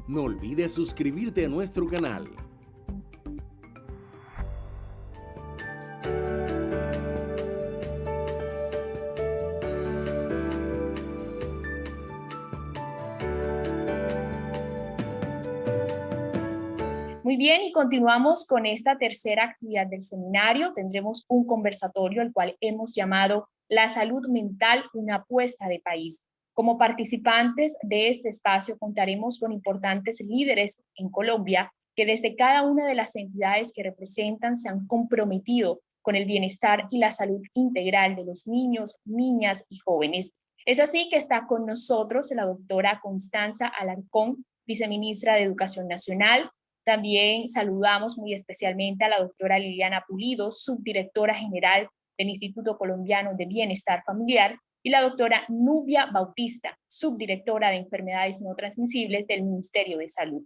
No olvides suscribirte a nuestro canal. Muy bien, y continuamos con esta tercera actividad del seminario. Tendremos un conversatorio, el cual hemos llamado La salud mental, una apuesta de país. Como participantes de este espacio contaremos con importantes líderes en Colombia que desde cada una de las entidades que representan se han comprometido con el bienestar y la salud integral de los niños, niñas y jóvenes. Es así que está con nosotros la doctora Constanza Alarcón, viceministra de Educación Nacional. También saludamos muy especialmente a la doctora Liliana Pulido, subdirectora general del Instituto Colombiano de Bienestar Familiar, y la doctora Nubia Bautista, subdirectora de Enfermedades No Transmisibles del Ministerio de Salud.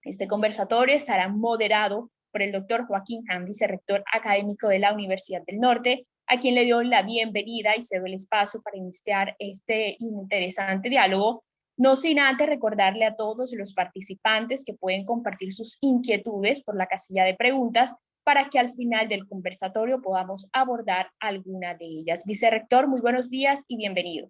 Este conversatorio estará moderado por el doctor Joaquín Han, vicerrector académico de la Universidad del Norte, a quien le dio la bienvenida y cedo el espacio para iniciar este interesante diálogo. No sin antes recordarle a todos los participantes que pueden compartir sus inquietudes por la casilla de preguntas para que al final del conversatorio podamos abordar alguna de ellas. Vicerrector, muy buenos días y bienvenido.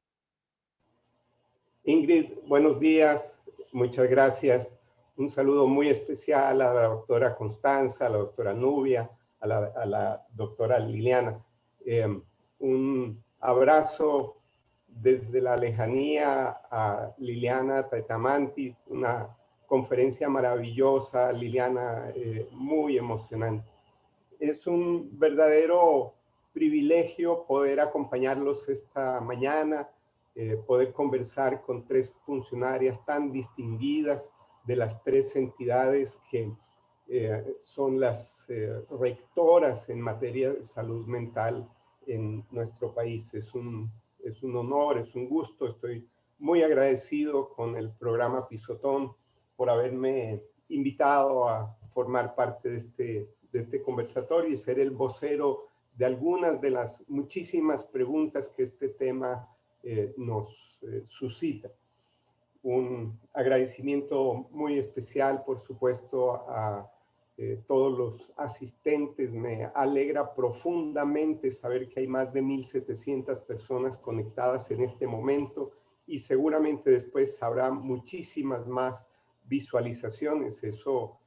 Ingrid, buenos días, muchas gracias. Un saludo muy especial a la doctora Constanza, a la doctora Nubia, a la doctora Liliana. Un abrazo desde la lejanía a Liliana Taitamanti, una conferencia maravillosa, Liliana, muy emocionante. Es un verdadero privilegio poder acompañarlos esta mañana, poder conversar con tres funcionarias tan distinguidas de las tres entidades que son las rectoras en materia de salud mental en nuestro país. Es un honor, es un gusto. Estoy muy agradecido con el programa Pisotón por haberme invitado a formar parte de este conversatorio y ser el vocero de algunas de las muchísimas preguntas que este tema nos suscita. Un agradecimiento muy especial, por supuesto, a todos los asistentes. Me alegra profundamente saber que hay más de 1,700 personas conectadas en este momento y seguramente después habrá muchísimas más visualizaciones. Eso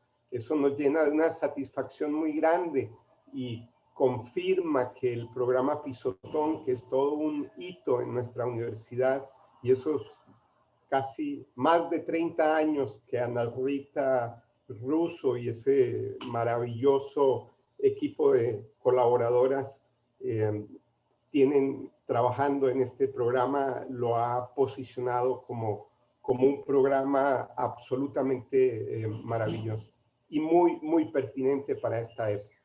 nos llena de una satisfacción muy grande y confirma que el programa Pisotón, que es todo un hito en nuestra universidad, y esos casi más de 30 años que Ana Rita Russo y ese maravilloso equipo de colaboradoras tienen trabajando en este programa, lo ha posicionado como un programa absolutamente maravilloso y muy pertinente para esta época.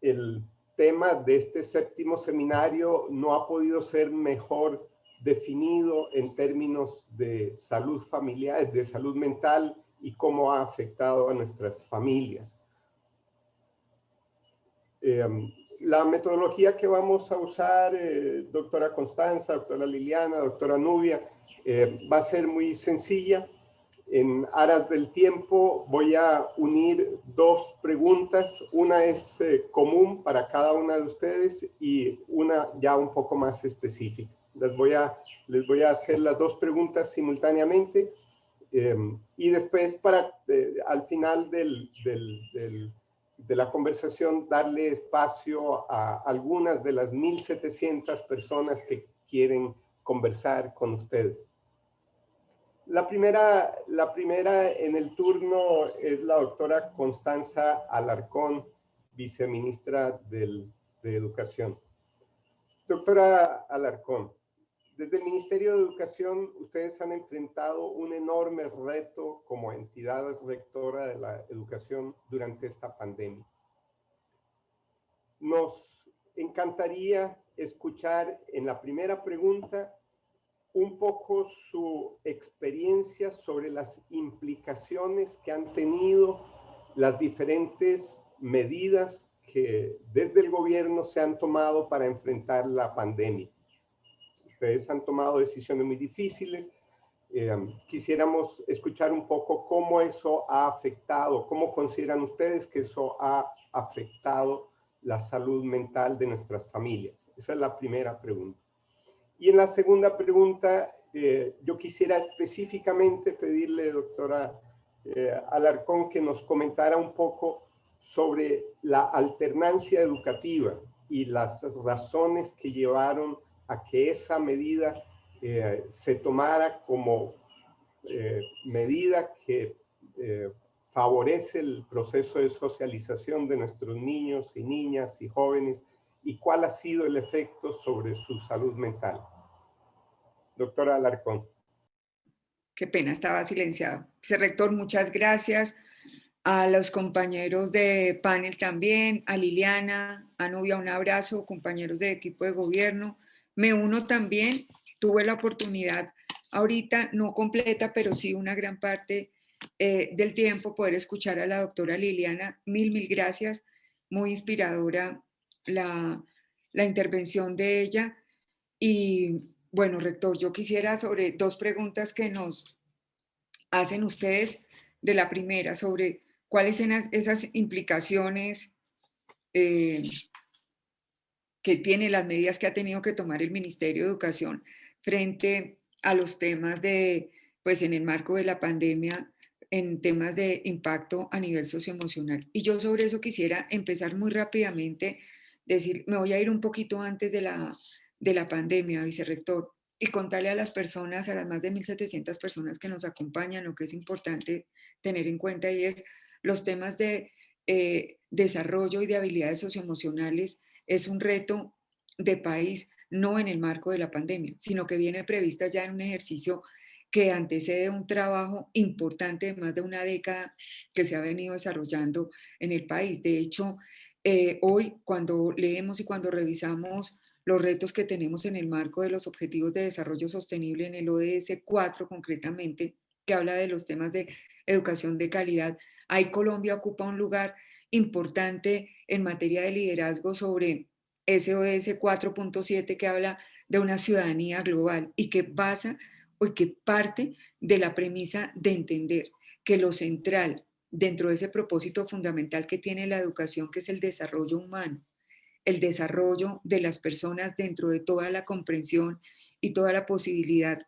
El tema de este séptimo seminario no ha podido ser mejor definido en términos de salud familiar, de salud mental y cómo ha afectado a nuestras familias. La metodología que vamos a usar, doctora Constanza, doctora Liliana, doctora Nubia, va a ser muy sencilla. En aras del tiempo voy a unir dos preguntas. Una es común para cada una de ustedes y una ya un poco más específica. Les voy a hacer las dos preguntas simultáneamente y después al final de la conversación darle espacio a algunas de las 1,700 personas que quieren conversar con ustedes. La primera en el turno es la doctora Constanza Alarcón, viceministra de Educación. Doctora Alarcón, desde el Ministerio de Educación ustedes han enfrentado un enorme reto como entidad rectora de la educación durante esta pandemia. Nos encantaría escuchar en la primera pregunta un poco su experiencia sobre las implicaciones que han tenido las diferentes medidas que desde el gobierno se han tomado para enfrentar la pandemia. Ustedes han tomado decisiones muy difíciles, Quisiéramos escuchar un poco cómo eso ha afectado, cómo consideran ustedes que eso ha afectado la salud mental de nuestras familias. Esa es la primera pregunta. Y en la segunda pregunta, yo quisiera específicamente pedirle, doctora Alarcón, que nos comentara un poco sobre la alternancia educativa y las razones que llevaron a que esa medida se tomara como medida que favorece el proceso de socialización de nuestros niños y niñas y jóvenes, y cuál ha sido el efecto sobre su salud mental. Doctora Alarcón. Qué pena, estaba silenciado. Vicerrector, muchas gracias. A los compañeros de panel también, a Liliana, a Nubia, un abrazo, compañeros de equipo de gobierno. Me uno también, tuve la oportunidad ahorita, no completa, pero sí una gran parte del tiempo, poder escuchar a la doctora Liliana. Mil gracias, muy inspiradora la intervención de ella. Y bueno, rector, yo quisiera sobre dos preguntas que nos hacen ustedes. De la primera, sobre cuáles son esas implicaciones que tiene las medidas que ha tenido que tomar el Ministerio de Educación frente a los temas de, pues en el marco de la pandemia, en temas de impacto a nivel socioemocional. Y yo sobre eso quisiera empezar muy rápidamente, decir, me voy a ir un poquito antes de la pandemia, vicerrector, y contarle a las personas, a las más de 1.700 personas que nos acompañan, lo que es importante tener en cuenta, y es los temas de desarrollo y de habilidades socioemocionales. Es un reto de país, no en el marco de la pandemia, sino que viene prevista ya en un ejercicio que antecede un trabajo importante de más de una década que se ha venido desarrollando en el país. De hecho, hoy cuando leemos y cuando revisamos los retos que tenemos en el marco de los Objetivos de Desarrollo Sostenible, en el ODS 4 concretamente, que habla de los temas de educación de calidad, ahí Colombia ocupa un lugar importante en materia de liderazgo sobre ese ODS 4.7 que habla de una ciudadanía global y que basa o que parte de la premisa de entender que lo central dentro de ese propósito fundamental que tiene la educación, que es el desarrollo humano, el desarrollo de las personas dentro de toda la comprensión y toda la posibilidad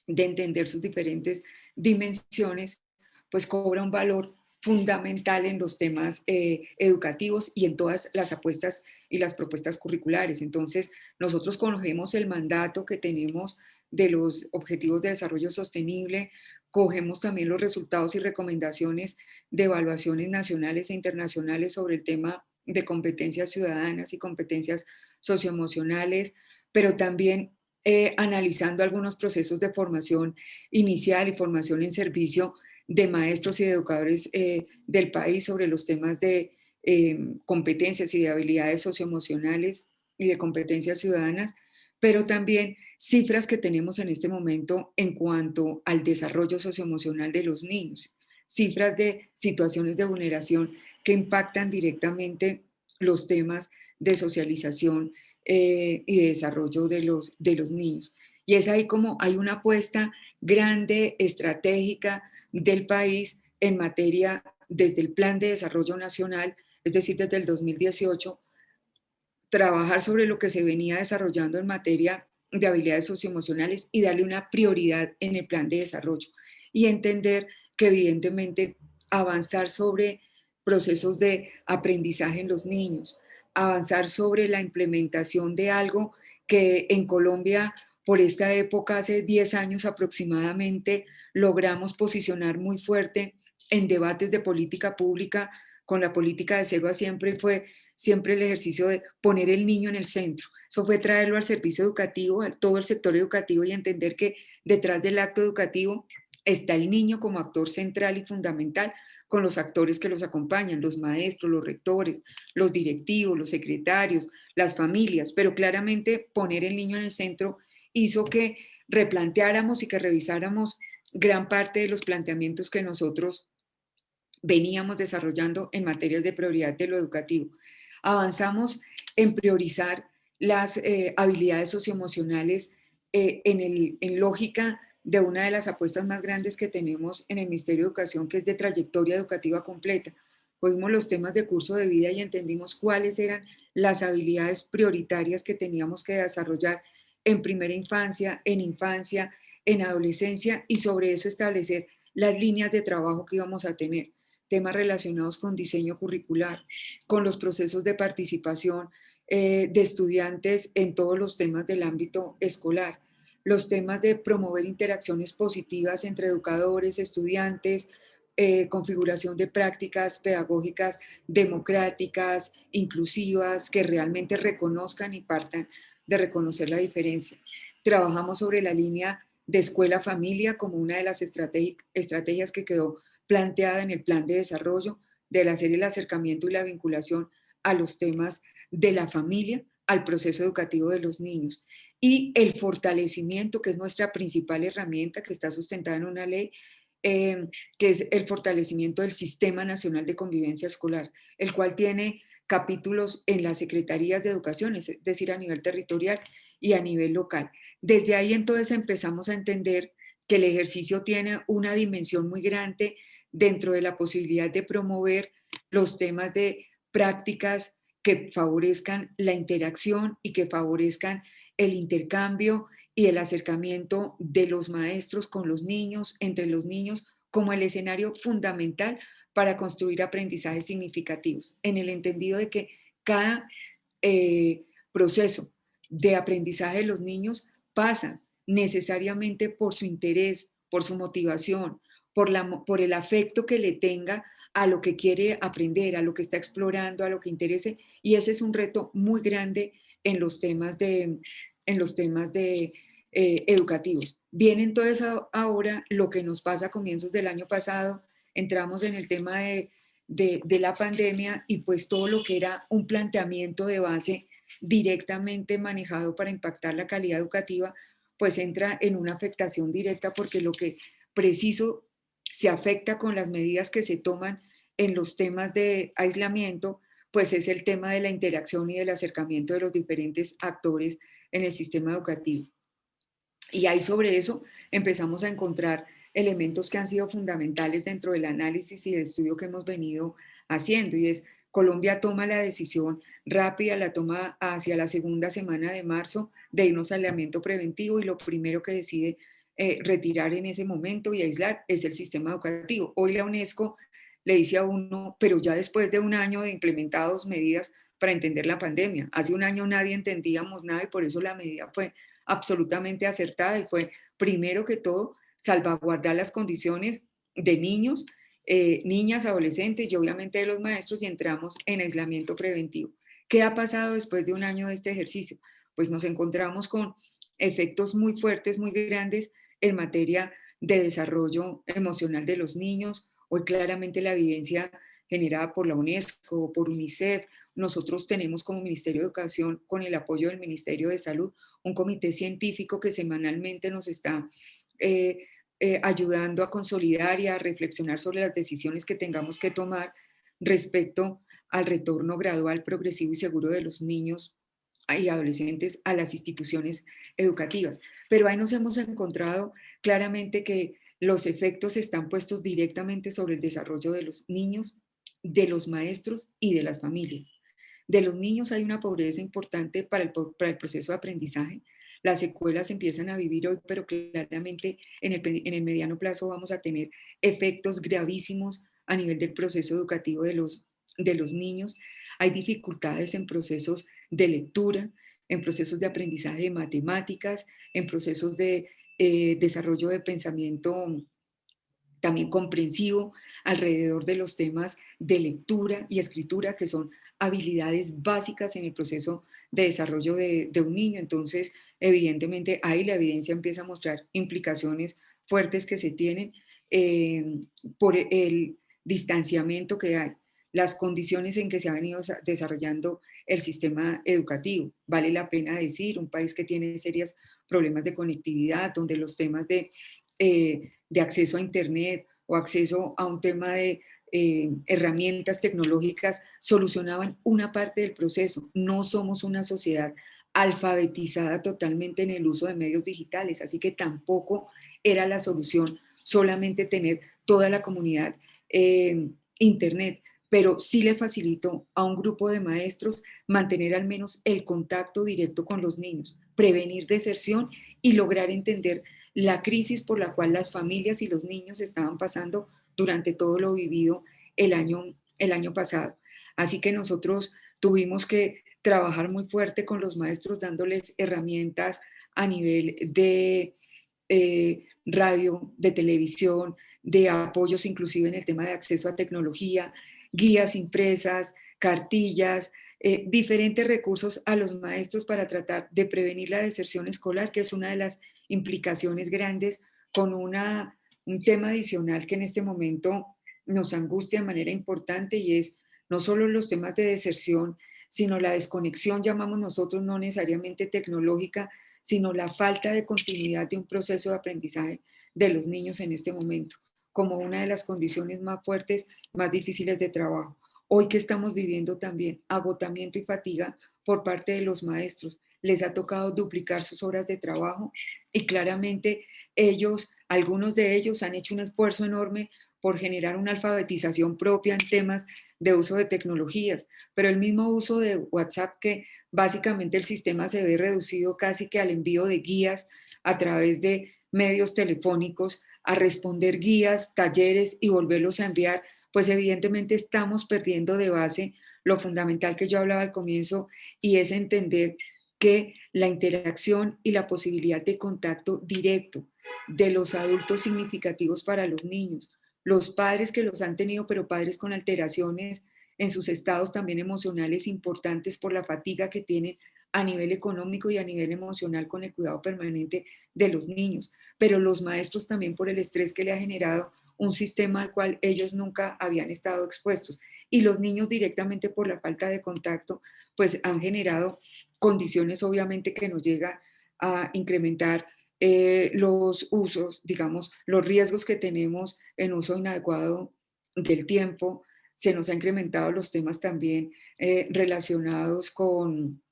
de entender sus diferentes dimensiones, pues cobra un valor fundamental en los temas educativos y en todas las apuestas y las propuestas curriculares. Entonces, nosotros cogemos el mandato que tenemos de los Objetivos de Desarrollo Sostenible, cogemos también los resultados y recomendaciones de evaluaciones nacionales e internacionales sobre el tema de competencias ciudadanas y competencias socioemocionales, pero también analizando algunos procesos de formación inicial y formación en servicio de maestros y de educadores del país sobre los temas de competencias y de habilidades socioemocionales y de competencias ciudadanas, pero también cifras que tenemos en este momento en cuanto al desarrollo socioemocional de los niños, cifras de situaciones de vulneración que impactan directamente los temas de socialización y de desarrollo de los niños. Y es ahí como hay una apuesta grande, estratégica del país en materia, desde el Plan de Desarrollo Nacional, es decir, desde el 2018, trabajar sobre lo que se venía desarrollando en materia de habilidades socioemocionales y darle una prioridad en el plan de desarrollo. Y entender que evidentemente avanzar sobre procesos de aprendizaje en los niños, avanzar sobre la implementación de algo que en Colombia, por esta época, hace 10 años aproximadamente, logramos posicionar muy fuerte en debates de política pública con la política de 0 a siempre, fue siempre el ejercicio de poner el niño en el centro. Eso fue traerlo al servicio educativo, a todo el sector educativo, y entender que detrás del acto educativo está el niño como actor central y fundamental, con los actores que los acompañan, los maestros, los rectores, los directivos, los secretarios, las familias, pero claramente poner el niño en el centro hizo que replanteáramos y que revisáramos gran parte de los planteamientos que nosotros veníamos desarrollando en materias de prioridad de lo educativo. Avanzamos en priorizar las habilidades socioemocionales en lógica de una de las apuestas más grandes que tenemos en el Ministerio de Educación, que es de trayectoria educativa completa. Cogimos los temas de curso de vida y entendimos cuáles eran las habilidades prioritarias que teníamos que desarrollar en primera infancia, en adolescencia, y sobre eso establecer las líneas de trabajo que íbamos a tener, temas relacionados con diseño curricular, con los procesos de participación de estudiantes en todos los temas del ámbito escolar, los temas de promover interacciones positivas entre educadores, estudiantes, configuración de prácticas pedagógicas democráticas, inclusivas, que realmente reconozcan y partan de reconocer la diferencia. Trabajamos sobre la línea de escuela-familia como una de las estrategias que quedó planteada en el plan de desarrollo, del hacer el acercamiento y la vinculación a los temas de la familia, al proceso educativo de los niños, y el fortalecimiento, que es nuestra principal herramienta, que está sustentada en una ley, que es el fortalecimiento del Sistema Nacional de Convivencia Escolar, el cual tiene capítulos en las secretarías de educación, es decir, a nivel territorial y a nivel local. Desde ahí entonces empezamos a entender que el ejercicio tiene una dimensión muy grande dentro de la posibilidad de promover los temas de prácticas que favorezcan la interacción y que favorezcan el intercambio y el acercamiento de los maestros con los niños, entre los niños, como el escenario fundamental para construir aprendizajes significativos, en el entendido de que cada proceso de aprendizaje de los niños pasa necesariamente por su interés, por su motivación, por el afecto que le tenga a lo que quiere aprender, a lo que está explorando, a lo que interese, y ese es un reto muy grande en los temas educativos. Viene entonces ahora lo que nos pasa a comienzos del año pasado, entramos en el tema de la pandemia, y pues todo lo que era un planteamiento de base directamente manejado para impactar la calidad educativa, pues entra en una afectación directa, porque lo que preciso se afecta con las medidas que se toman en los temas de aislamiento, pues es el tema de la interacción y del acercamiento de los diferentes actores en el sistema educativo. Y ahí sobre eso empezamos a encontrar elementos que han sido fundamentales dentro del análisis y del estudio que hemos venido haciendo, y es: Colombia toma la decisión rápida, la toma hacia la segunda semana de marzo, de irnos al aislamiento preventivo, y lo primero que decide retirar en ese momento y aislar es el sistema educativo. Hoy la UNESCO le dice a uno, pero ya después de un año de implementados medidas para entender la pandemia. Hace un año nadie entendíamos nada, y por eso la medida fue absolutamente acertada, y fue, primero que todo, salvaguardar las condiciones de niños, niñas, adolescentes y obviamente de los maestros, y entramos en aislamiento preventivo. ¿Qué ha pasado después de un año de este ejercicio? Pues nos encontramos con efectos muy fuertes, muy grandes en materia de desarrollo emocional de los niños. Hoy claramente la evidencia generada por la UNESCO, por UNICEF, nosotros tenemos como Ministerio de Educación, con el apoyo del Ministerio de Salud, un comité científico que semanalmente nos está ayudando a consolidar y a reflexionar sobre las decisiones que tengamos que tomar respecto al retorno gradual, progresivo y seguro de los niños y adolescentes a las instituciones educativas. Pero ahí nos hemos encontrado claramente que los efectos están puestos directamente sobre el desarrollo de los niños, de los maestros y de las familias. De los niños hay una pobreza importante para el proceso de aprendizaje. Las secuelas empiezan a vivir hoy, pero claramente en el mediano plazo vamos a tener efectos gravísimos a nivel del proceso educativo de los niños. Hay dificultades en procesos de lectura, en procesos de aprendizaje de matemáticas, en procesos de desarrollo de pensamiento también comprensivo alrededor de los temas de lectura y escritura, que son habilidades básicas en el proceso de desarrollo de un niño. Entonces, evidentemente, ahí la evidencia empieza a mostrar implicaciones fuertes que se tienen por el distanciamiento que hay, las condiciones en que se ha venido desarrollando el sistema educativo. Vale la pena decir, un país que tiene serios problemas de conectividad, donde los temas de acceso a Internet o acceso a un tema de herramientas tecnológicas solucionaban una parte del proceso. No somos una sociedad alfabetizada totalmente en el uso de medios digitales, así que tampoco era la solución solamente tener toda la comunidad internet, pero sí le facilitó a un grupo de maestros mantener al menos el contacto directo con los niños, prevenir deserción y lograr entender la crisis por la cual las familias y los niños estaban pasando durante todo lo vivido el año pasado. Así que nosotros tuvimos que trabajar muy fuerte con los maestros, dándoles herramientas a nivel de radio, de televisión, de apoyos inclusive en el tema de acceso a tecnología, guías impresas, cartillas, diferentes recursos a los maestros para tratar de prevenir la deserción escolar, que es una de las implicaciones grandes, con un tema adicional que en este momento nos angustia de manera importante, y es no solo los temas de deserción, sino la desconexión, llamamos nosotros, no necesariamente tecnológica, sino la falta de continuidad de un proceso de aprendizaje de los niños en este momento, como una de las condiciones más fuertes, más difíciles de trabajo. Hoy que estamos viviendo también agotamiento y fatiga por parte de los maestros, les ha tocado duplicar sus horas de trabajo y claramente algunos de ellos han hecho un esfuerzo enorme por generar una alfabetización propia en temas de uso de tecnologías, pero el mismo uso de WhatsApp, que básicamente el sistema se ve reducido casi que al envío de guías a través de medios telefónicos, a responder guías, talleres y volverlos a enviar, pues evidentemente estamos perdiendo de base lo fundamental que yo hablaba al comienzo, y es entender que la interacción y la posibilidad de contacto directo de los adultos significativos para los niños, los padres que los han tenido, pero padres con alteraciones en sus estados también emocionales importantes por la fatiga que tienen a nivel económico y a nivel emocional con el cuidado permanente de los niños, pero los maestros también por el estrés que le ha generado un sistema al cual ellos nunca habían estado expuestos, y los niños directamente por la falta de contacto, pues han generado condiciones obviamente que nos llega a incrementar los usos, digamos, los riesgos que tenemos en uso inadecuado del tiempo. Se nos han incrementado los temas también relacionados con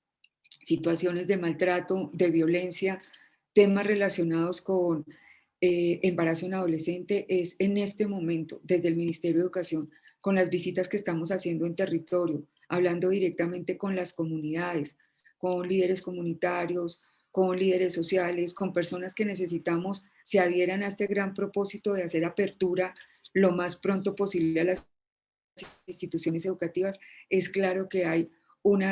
situaciones de maltrato, de violencia, temas relacionados con embarazo en adolescente. Es en este momento, desde el Ministerio de Educación, con las visitas que estamos haciendo en territorio, hablando directamente con las comunidades, con líderes comunitarios, con líderes sociales, con personas que necesitamos se adhieran a este gran propósito de hacer apertura lo más pronto posible a las instituciones educativas. Es claro que hay un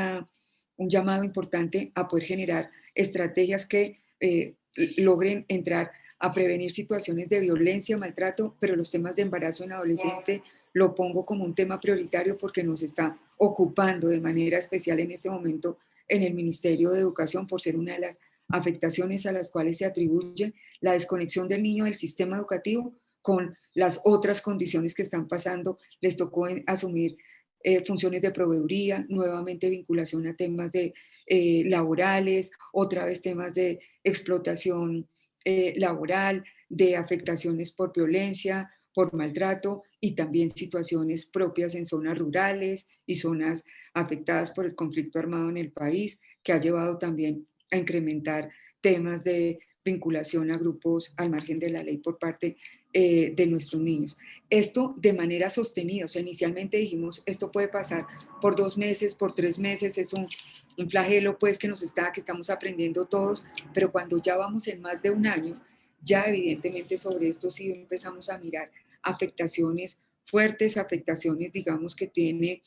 llamado importante a poder generar estrategias que logren entrar a prevenir situaciones de violencia, maltrato, pero los temas de embarazo en adolescente lo pongo como un tema prioritario porque nos está ocupando de manera especial en este momento en el Ministerio de Educación, por ser una de las afectaciones a las cuales se atribuye la desconexión del niño del sistema educativo con las otras condiciones que están pasando. Les tocó asumir funciones de proveeduría, nuevamente vinculación a temas de laborales, otra vez temas de explotación laboral, de afectaciones por violencia, por maltrato, y también situaciones propias en zonas rurales y zonas afectadas por el conflicto armado en el país, que ha llevado también a incrementar temas de vinculación a grupos al margen de la ley por parte de nuestros niños. Esto de manera sostenida, o sea, inicialmente dijimos, esto puede pasar por 2 meses, por 3 meses, es un flagelo pues que que estamos aprendiendo todos, pero cuando ya vamos en más de un año, ya evidentemente sobre esto sí empezamos a mirar afectaciones fuertes, afectaciones, digamos, que tiene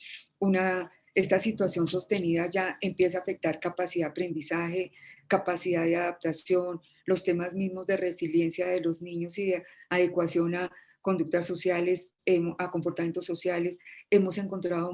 esta situación sostenida ya empieza a afectar capacidad de aprendizaje, capacidad de adaptación, los temas mismos de resiliencia de los niños y de adecuación a conductas sociales, a comportamientos sociales. Hemos encontrado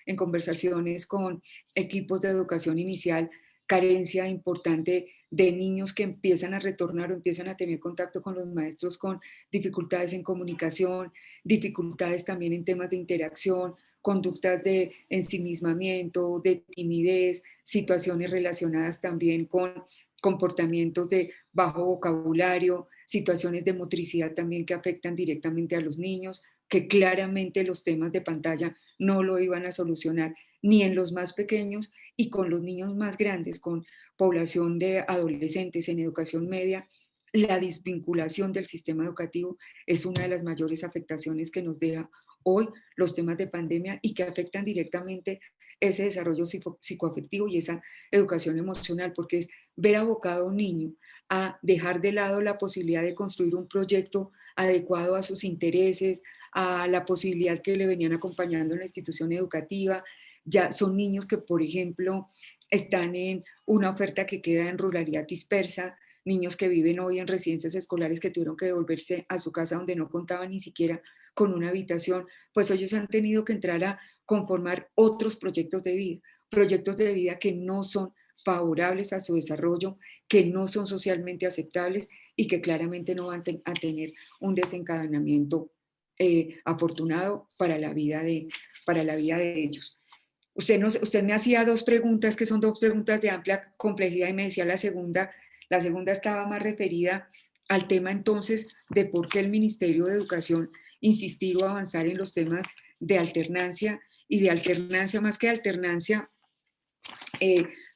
en conversaciones con equipos de educación inicial, carencia importante de niños que empiezan a retornar o empiezan a tener contacto con los maestros con dificultades en comunicación, dificultades también en temas de interacción, conductas de ensimismamiento, de timidez, situaciones relacionadas también con comportamientos de bajo vocabulario, situaciones de motricidad también que afectan directamente a los niños, que claramente los temas de pantalla no lo iban a solucionar, ni en los más pequeños y con los niños más grandes, con población de adolescentes en educación media. La desvinculación del sistema educativo es una de las mayores afectaciones que nos deja hoy los temas de pandemia y que afectan directamente ese desarrollo psicoafectivo y esa educación emocional, porque es ver abocado a un niño a dejar de lado la posibilidad de construir un proyecto adecuado a sus intereses, a la posibilidad que le venían acompañando en la institución educativa. Ya son niños que, por ejemplo, están en una oferta que queda en ruralidad dispersa, niños que viven hoy en residencias escolares que tuvieron que devolverse a su casa donde no contaban ni siquiera con una habitación, pues ellos han tenido que entrar a conformar otros proyectos de vida que no son favorables a su desarrollo, que no son socialmente aceptables y que claramente no van a tener un desencadenamiento afortunado para la vida de ellos. Usted me hacía dos preguntas que son dos preguntas de amplia complejidad y me decía la segunda estaba más referida al tema entonces de por qué el Ministerio de Educación insistir o avanzar en los temas de alternancia y de alternancia más que alternancia,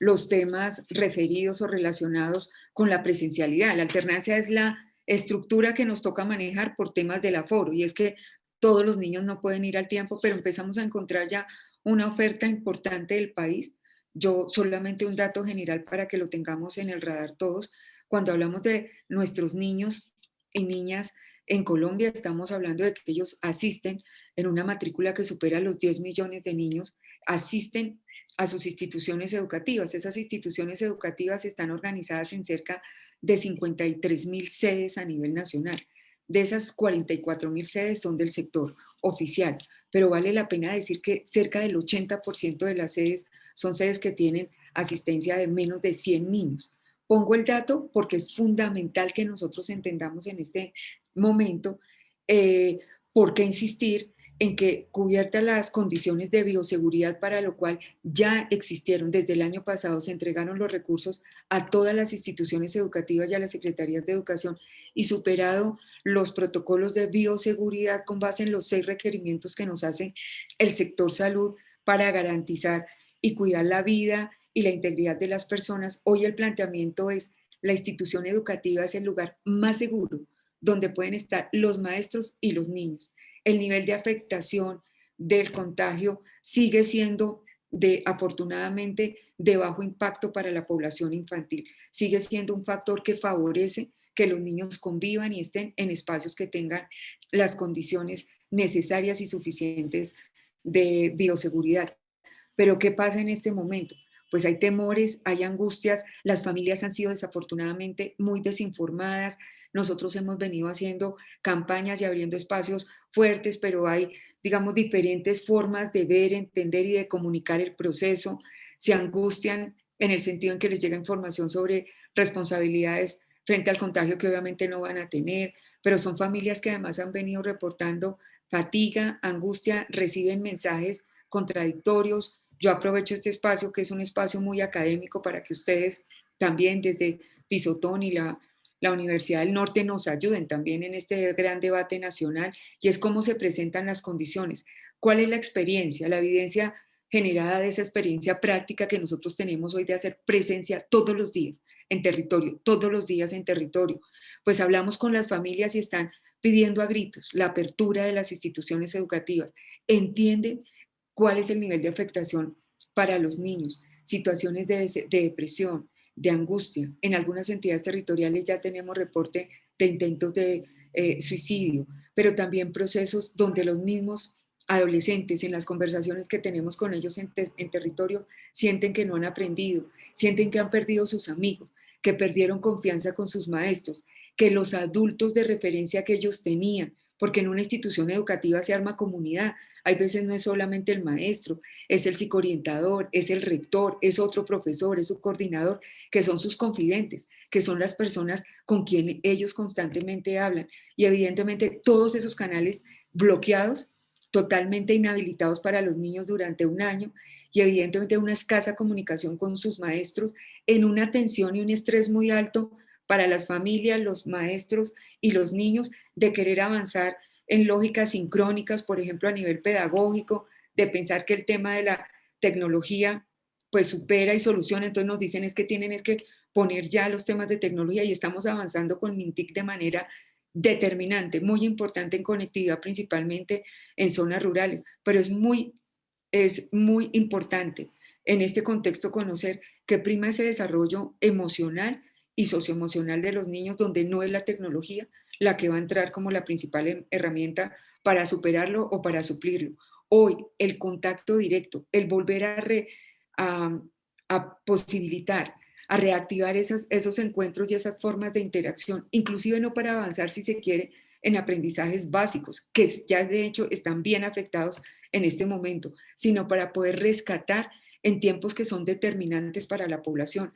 los temas referidos o relacionados con la presencialidad. La alternancia es la estructura que nos toca manejar por temas del aforo y es que todos los niños no pueden ir al tiempo, pero empezamos a encontrar ya una oferta importante del país. Yo solamente un dato general para que lo tengamos en el radar todos. Cuando hablamos de nuestros niños y niñas en Colombia, estamos hablando de que ellos asisten en una matrícula que supera los 10 millones de niños, asisten a sus instituciones educativas. Esas instituciones educativas están organizadas en cerca de 53.000 sedes a nivel nacional. De esas 44.000 sedes son del sector oficial, pero vale la pena decir que cerca del 80% de las sedes son sedes que tienen asistencia de menos de 100 niños. Pongo el dato porque es fundamental que nosotros entendamos en este momento por qué insistir en que cubiertas las condiciones de bioseguridad para lo cual ya existieron desde el año pasado, se entregaron los recursos a todas las instituciones educativas y a las secretarías de educación y superado los protocolos de bioseguridad con base en los 6 requerimientos que nos hace el sector salud para garantizar y cuidar la vida y la integridad de las personas. Hoy el planteamiento es la institución educativa es el lugar más seguro donde pueden estar los maestros y los niños. El nivel de afectación del contagio sigue siendo afortunadamente de bajo impacto para la población infantil. Sigue siendo un factor que favorece que los niños convivan y estén en espacios que tengan las condiciones necesarias y suficientes de bioseguridad. Pero ¿qué pasa en este momento? Pues hay temores, hay angustias, las familias han sido desafortunadamente muy desinformadas. Nosotros hemos venido haciendo campañas y abriendo espacios fuertes, pero hay, digamos, diferentes formas de ver, entender y de comunicar el proceso. Se angustian en el sentido en que les llega información sobre responsabilidades frente al contagio que obviamente no van a tener, pero son familias que además han venido reportando fatiga, angustia, reciben mensajes contradictorios. Yo aprovecho este espacio, que es un espacio muy académico, para que ustedes también desde Pisotón y la Universidad del Norte nos ayuden también en este gran debate nacional, y es cómo se presentan las condiciones. ¿Cuál es la experiencia, la evidencia generada de esa experiencia práctica que nosotros tenemos hoy de hacer presencia todos los días en territorio, todos los días en territorio? Pues hablamos con las familias y están pidiendo a gritos la apertura de las instituciones educativas. Entienden cuál es el nivel de afectación para los niños, situaciones de depresión, de angustia. En algunas entidades territoriales ya tenemos reporte de intentos de suicidio, pero también procesos donde los mismos adolescentes, en las conversaciones que tenemos con ellos en territorio, sienten que no han aprendido, sienten que han perdido sus amigos, que perdieron confianza con sus maestros, que los adultos de referencia que ellos tenían, porque en una institución educativa se arma comunidad. Hay veces no es solamente el maestro, es el psicoorientador, es el rector, es otro profesor, es su coordinador, que son sus confidentes, que son las personas con quien ellos constantemente hablan. Y evidentemente todos esos canales bloqueados, totalmente inhabilitados para los niños durante un año, y evidentemente una escasa comunicación con sus maestros, en una tensión y un estrés muy alto para las familias, los maestros y los niños, de querer avanzar en lógicas sincrónicas, por ejemplo, a nivel pedagógico, de pensar que el tema de la tecnología pues supera y soluciona. Entonces nos dicen es que poner ya los temas de tecnología y estamos avanzando con MINTIC de manera determinante, muy importante en conectividad, principalmente en zonas rurales, pero es muy importante en este contexto conocer que prima ese desarrollo emocional y socioemocional de los niños, donde no es la tecnología la que va a entrar como la principal herramienta para superarlo o para suplirlo. Hoy, el contacto directo, el volver a, a posibilitar, a reactivar esos encuentros y esas formas de interacción, inclusive no para avanzar, si se quiere, en aprendizajes básicos, que ya de hecho están bien afectados en este momento, sino para poder rescatar en tiempos que son determinantes para la población.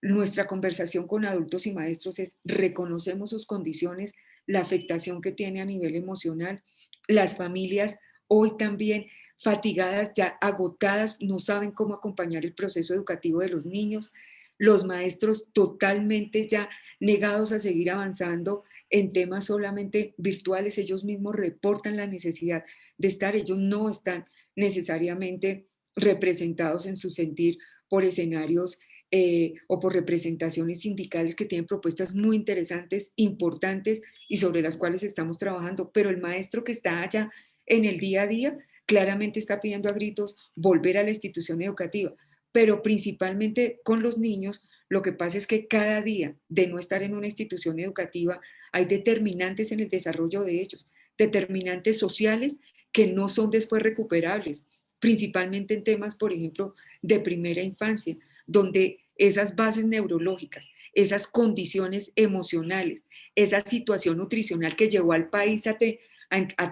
Nuestra conversación con adultos y maestros es: reconocemos sus condiciones, la afectación que tiene a nivel emocional. Las familias hoy también fatigadas, ya agotadas, no saben cómo acompañar el proceso educativo de los niños. Los maestros totalmente ya negados a seguir avanzando en temas solamente virtuales. Ellos mismos reportan la necesidad de estar, ellos no están necesariamente representados en su sentir por escenarios o por representaciones sindicales que tienen propuestas muy interesantes, importantes y sobre las cuales estamos trabajando, pero el maestro que está allá en el día a día claramente está pidiendo a gritos volver a la institución educativa, pero principalmente con los niños. Lo que pasa es que cada día de no estar en una institución educativa hay determinantes en el desarrollo de ellos, determinantes sociales que no son después recuperables, principalmente en temas, por ejemplo, de primera infancia, donde esas bases neurológicas, esas condiciones emocionales, esa situación nutricional que llevó al país a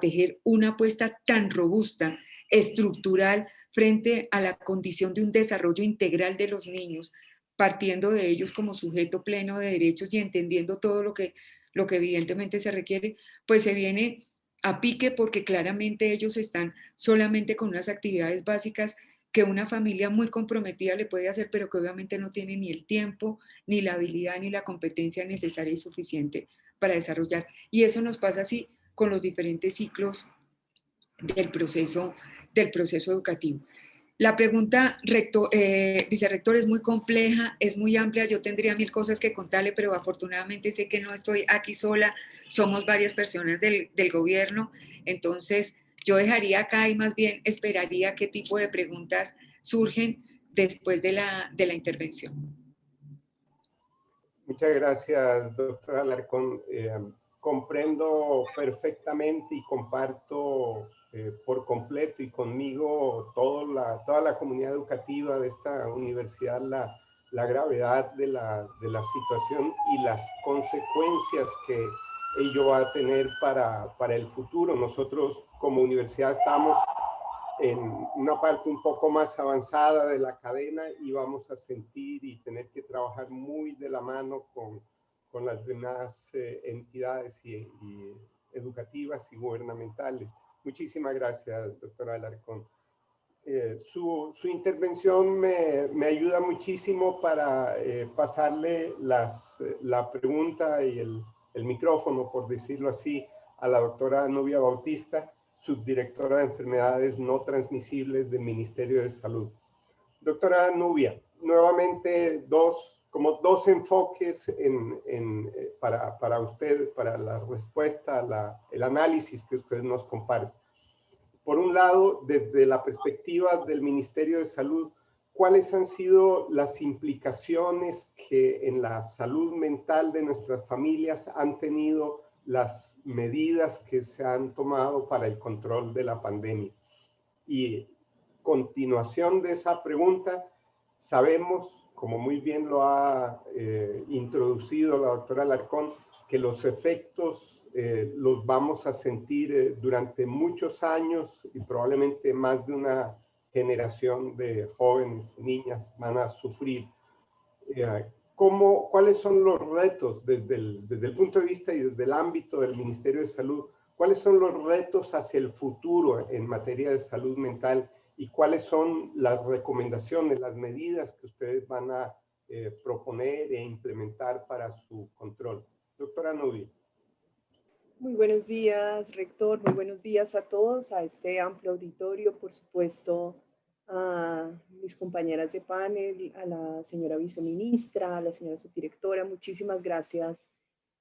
tejer una apuesta tan robusta, estructural, frente a la condición de un desarrollo integral de los niños, partiendo de ellos como sujeto pleno de derechos y entendiendo todo lo que evidentemente se requiere, pues se viene a pique porque claramente ellos están solamente con unas actividades básicas que una familia muy comprometida le puede hacer, pero que obviamente no tiene ni el tiempo, ni la habilidad, ni la competencia necesaria y suficiente para desarrollar. Y eso nos pasa así con los diferentes ciclos del proceso educativo. La pregunta, vicerrector, es muy compleja, es muy amplia. Yo tendría mil cosas que contarle, pero afortunadamente sé que no estoy aquí sola. Somos varias personas del gobierno. Entonces, yo dejaría acá y más bien esperaría qué tipo de preguntas surgen después de la intervención. Muchas gracias, doctora Alarcón. Comprendo perfectamente y comparto por completo y conmigo toda la comunidad educativa de esta universidad la gravedad de la situación y las consecuencias que ello va a tener para el futuro. Nosotros como universidad estamos en una parte un poco más avanzada de la cadena y vamos a sentir y tener que trabajar muy de la mano con las demás entidades y educativas y gubernamentales. Muchísimas gracias, doctora Alarcón. Su intervención me ayuda muchísimo para pasarle la pregunta y el micrófono, por decirlo así, a la doctora Nubia Bautista, subdirectora de Enfermedades No Transmisibles del Ministerio de Salud. Doctora Nubia, nuevamente dos enfoques para usted, para la respuesta, el análisis que usted nos comparte. Por un lado, desde la perspectiva del Ministerio de Salud, ¿cuáles han sido las implicaciones que en la salud mental de nuestras familias han tenido las medidas que se han tomado para el control de la pandemia? Y continuación de esa pregunta, sabemos, como muy bien lo ha introducido la doctora Alarcón, que los efectos los vamos a sentir durante muchos años y probablemente más de una generación de jóvenes, niñas van a sufrir. ¿Cuáles son los retos desde el punto de vista y desde el ámbito del Ministerio de Salud? ¿Cuáles son los retos hacia el futuro en materia de salud mental? ¿Y cuáles son las recomendaciones, las medidas que ustedes van a proponer e implementar para su control? Doctora Nubia. Muy buenos días, rector. Muy buenos días a todos, a este amplio auditorio, por supuesto, a mis compañeras de panel, a la señora viceministra, a la señora subdirectora. Muchísimas gracias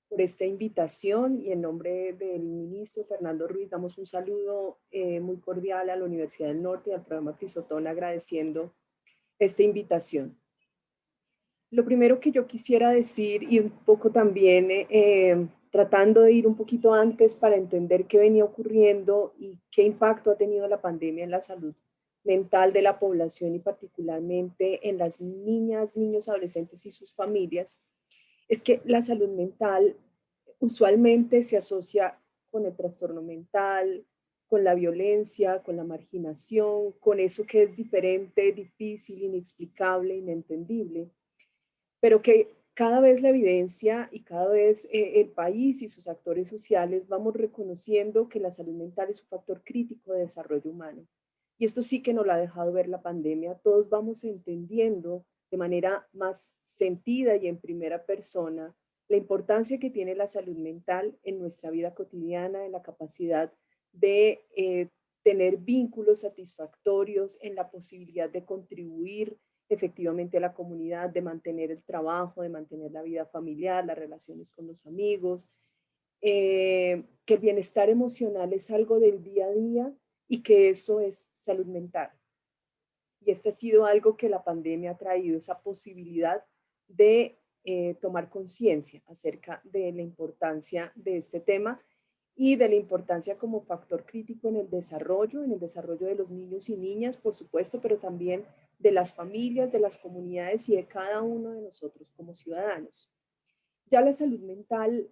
por esta invitación y en nombre del ministro Fernando Ruiz damos un saludo muy cordial a la Universidad del Norte y al programa Crisotón agradeciendo esta invitación. Lo primero que yo quisiera decir y un poco también tratando de ir un poquito antes para entender qué venía ocurriendo y qué impacto ha tenido la pandemia en la salud mental de la población y particularmente en las niñas, niños, adolescentes y sus familias, es que la salud mental usualmente se asocia con el trastorno mental, con la violencia, con la marginación, con eso que es diferente, difícil, inexplicable, inentendible, pero que cada vez la evidencia y cada vez el país y sus actores sociales vamos reconociendo que la salud mental es un factor crítico de desarrollo humano. Y esto sí que nos lo ha dejado ver la pandemia. Todos vamos entendiendo de manera más sentida y en primera persona la importancia que tiene la salud mental en nuestra vida cotidiana, en la capacidad de tener vínculos satisfactorios, en la posibilidad de contribuir efectivamente a la comunidad, de mantener el trabajo, de mantener la vida familiar, las relaciones con los amigos, que el bienestar emocional es algo del día a día y que eso es salud mental. Y este ha sido algo que la pandemia ha traído, esa posibilidad de tomar conciencia acerca de la importancia de este tema y de la importancia como factor crítico en el desarrollo de los niños y niñas, por supuesto, pero también de las familias, de las comunidades y de cada uno de nosotros como ciudadanos. Ya la salud mental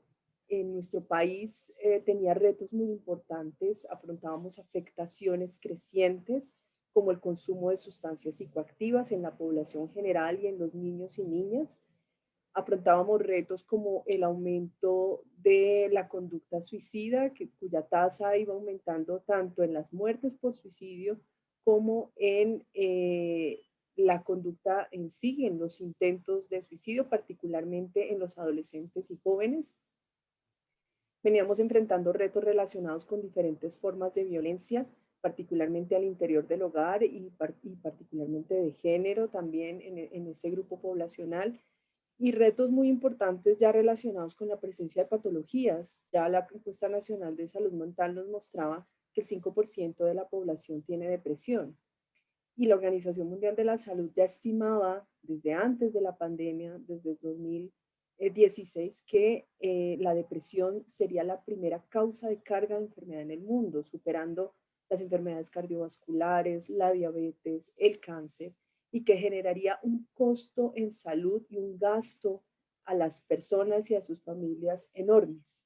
en nuestro país tenía retos muy importantes, afrontábamos afectaciones crecientes como el consumo de sustancias psicoactivas en la población general y en los niños y niñas. Afrontábamos retos como el aumento de la conducta suicida, cuya tasa iba aumentando tanto en las muertes por suicidio como en la conducta en sí, en los intentos de suicidio, particularmente en los adolescentes y jóvenes. Veníamos enfrentando retos relacionados con diferentes formas de violencia, particularmente al interior del hogar y particularmente de género también en este grupo poblacional, y retos muy importantes ya relacionados con la presencia de patologías. Ya la encuesta nacional de salud mental nos mostraba que el 5% de la población tiene depresión. Y la Organización Mundial de la Salud ya estimaba desde antes de la pandemia, desde el 2016, que la depresión sería la primera causa de carga de enfermedad en el mundo, superando las enfermedades cardiovasculares, la diabetes, el cáncer, y que generaría un costo en salud y un gasto a las personas y a sus familias enormes.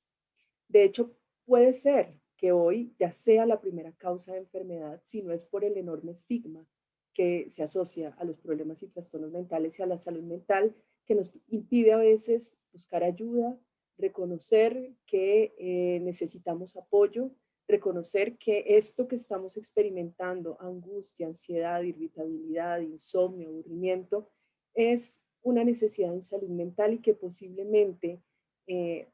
De hecho, puede ser que hoy ya sea la primera causa de enfermedad, si no es por el enorme estigma que se asocia a los problemas y trastornos mentales y a la salud mental, que nos impide a veces buscar ayuda, reconocer que necesitamos apoyo, reconocer que esto que estamos experimentando, angustia, ansiedad, irritabilidad, insomnio, aburrimiento, es una necesidad en salud mental y que posiblemente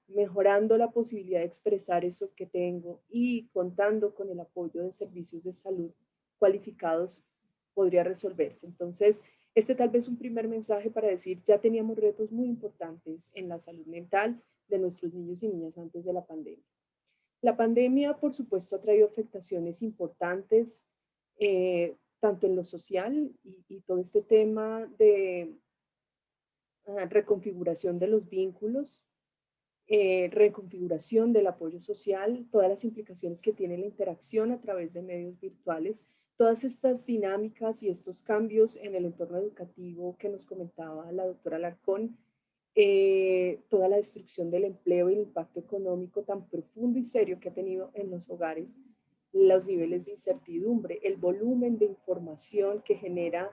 mejorando la posibilidad de expresar eso que tengo y contando con el apoyo de servicios de salud cualificados podría resolverse. Entonces, este tal vez un primer mensaje para decir, ya teníamos retos muy importantes en la salud mental de nuestros niños y niñas antes de la pandemia. La pandemia, por supuesto, ha traído afectaciones importantes, tanto en lo social y todo este tema de reconfiguración de los vínculos, reconfiguración del apoyo social, todas las implicaciones que tiene la interacción a través de medios virtuales, todas estas dinámicas y estos cambios en el entorno educativo que nos comentaba la doctora Alarcón, toda la destrucción del empleo y el impacto económico tan profundo y serio que ha tenido en los hogares, los niveles de incertidumbre, el volumen de información que genera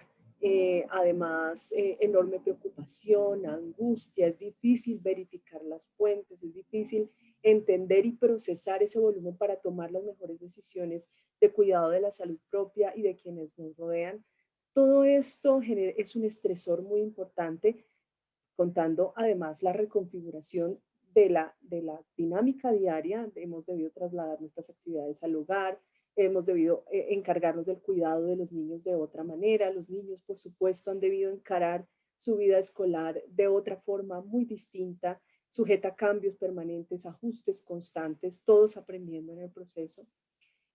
además, enorme preocupación, angustia, es difícil verificar las fuentes, es difícil entender y procesar ese volumen para tomar las mejores decisiones de cuidado de la salud propia y de quienes nos rodean. Todo esto es un estresor muy importante, contando además la reconfiguración de la dinámica diaria, hemos debido trasladar nuestras actividades al hogar, hemos debido encargarnos del cuidado de los niños de otra manera. Los niños, por supuesto, han debido encarar su vida escolar de otra forma muy distinta, sujeta a cambios permanentes, ajustes constantes, todos aprendiendo en el proceso.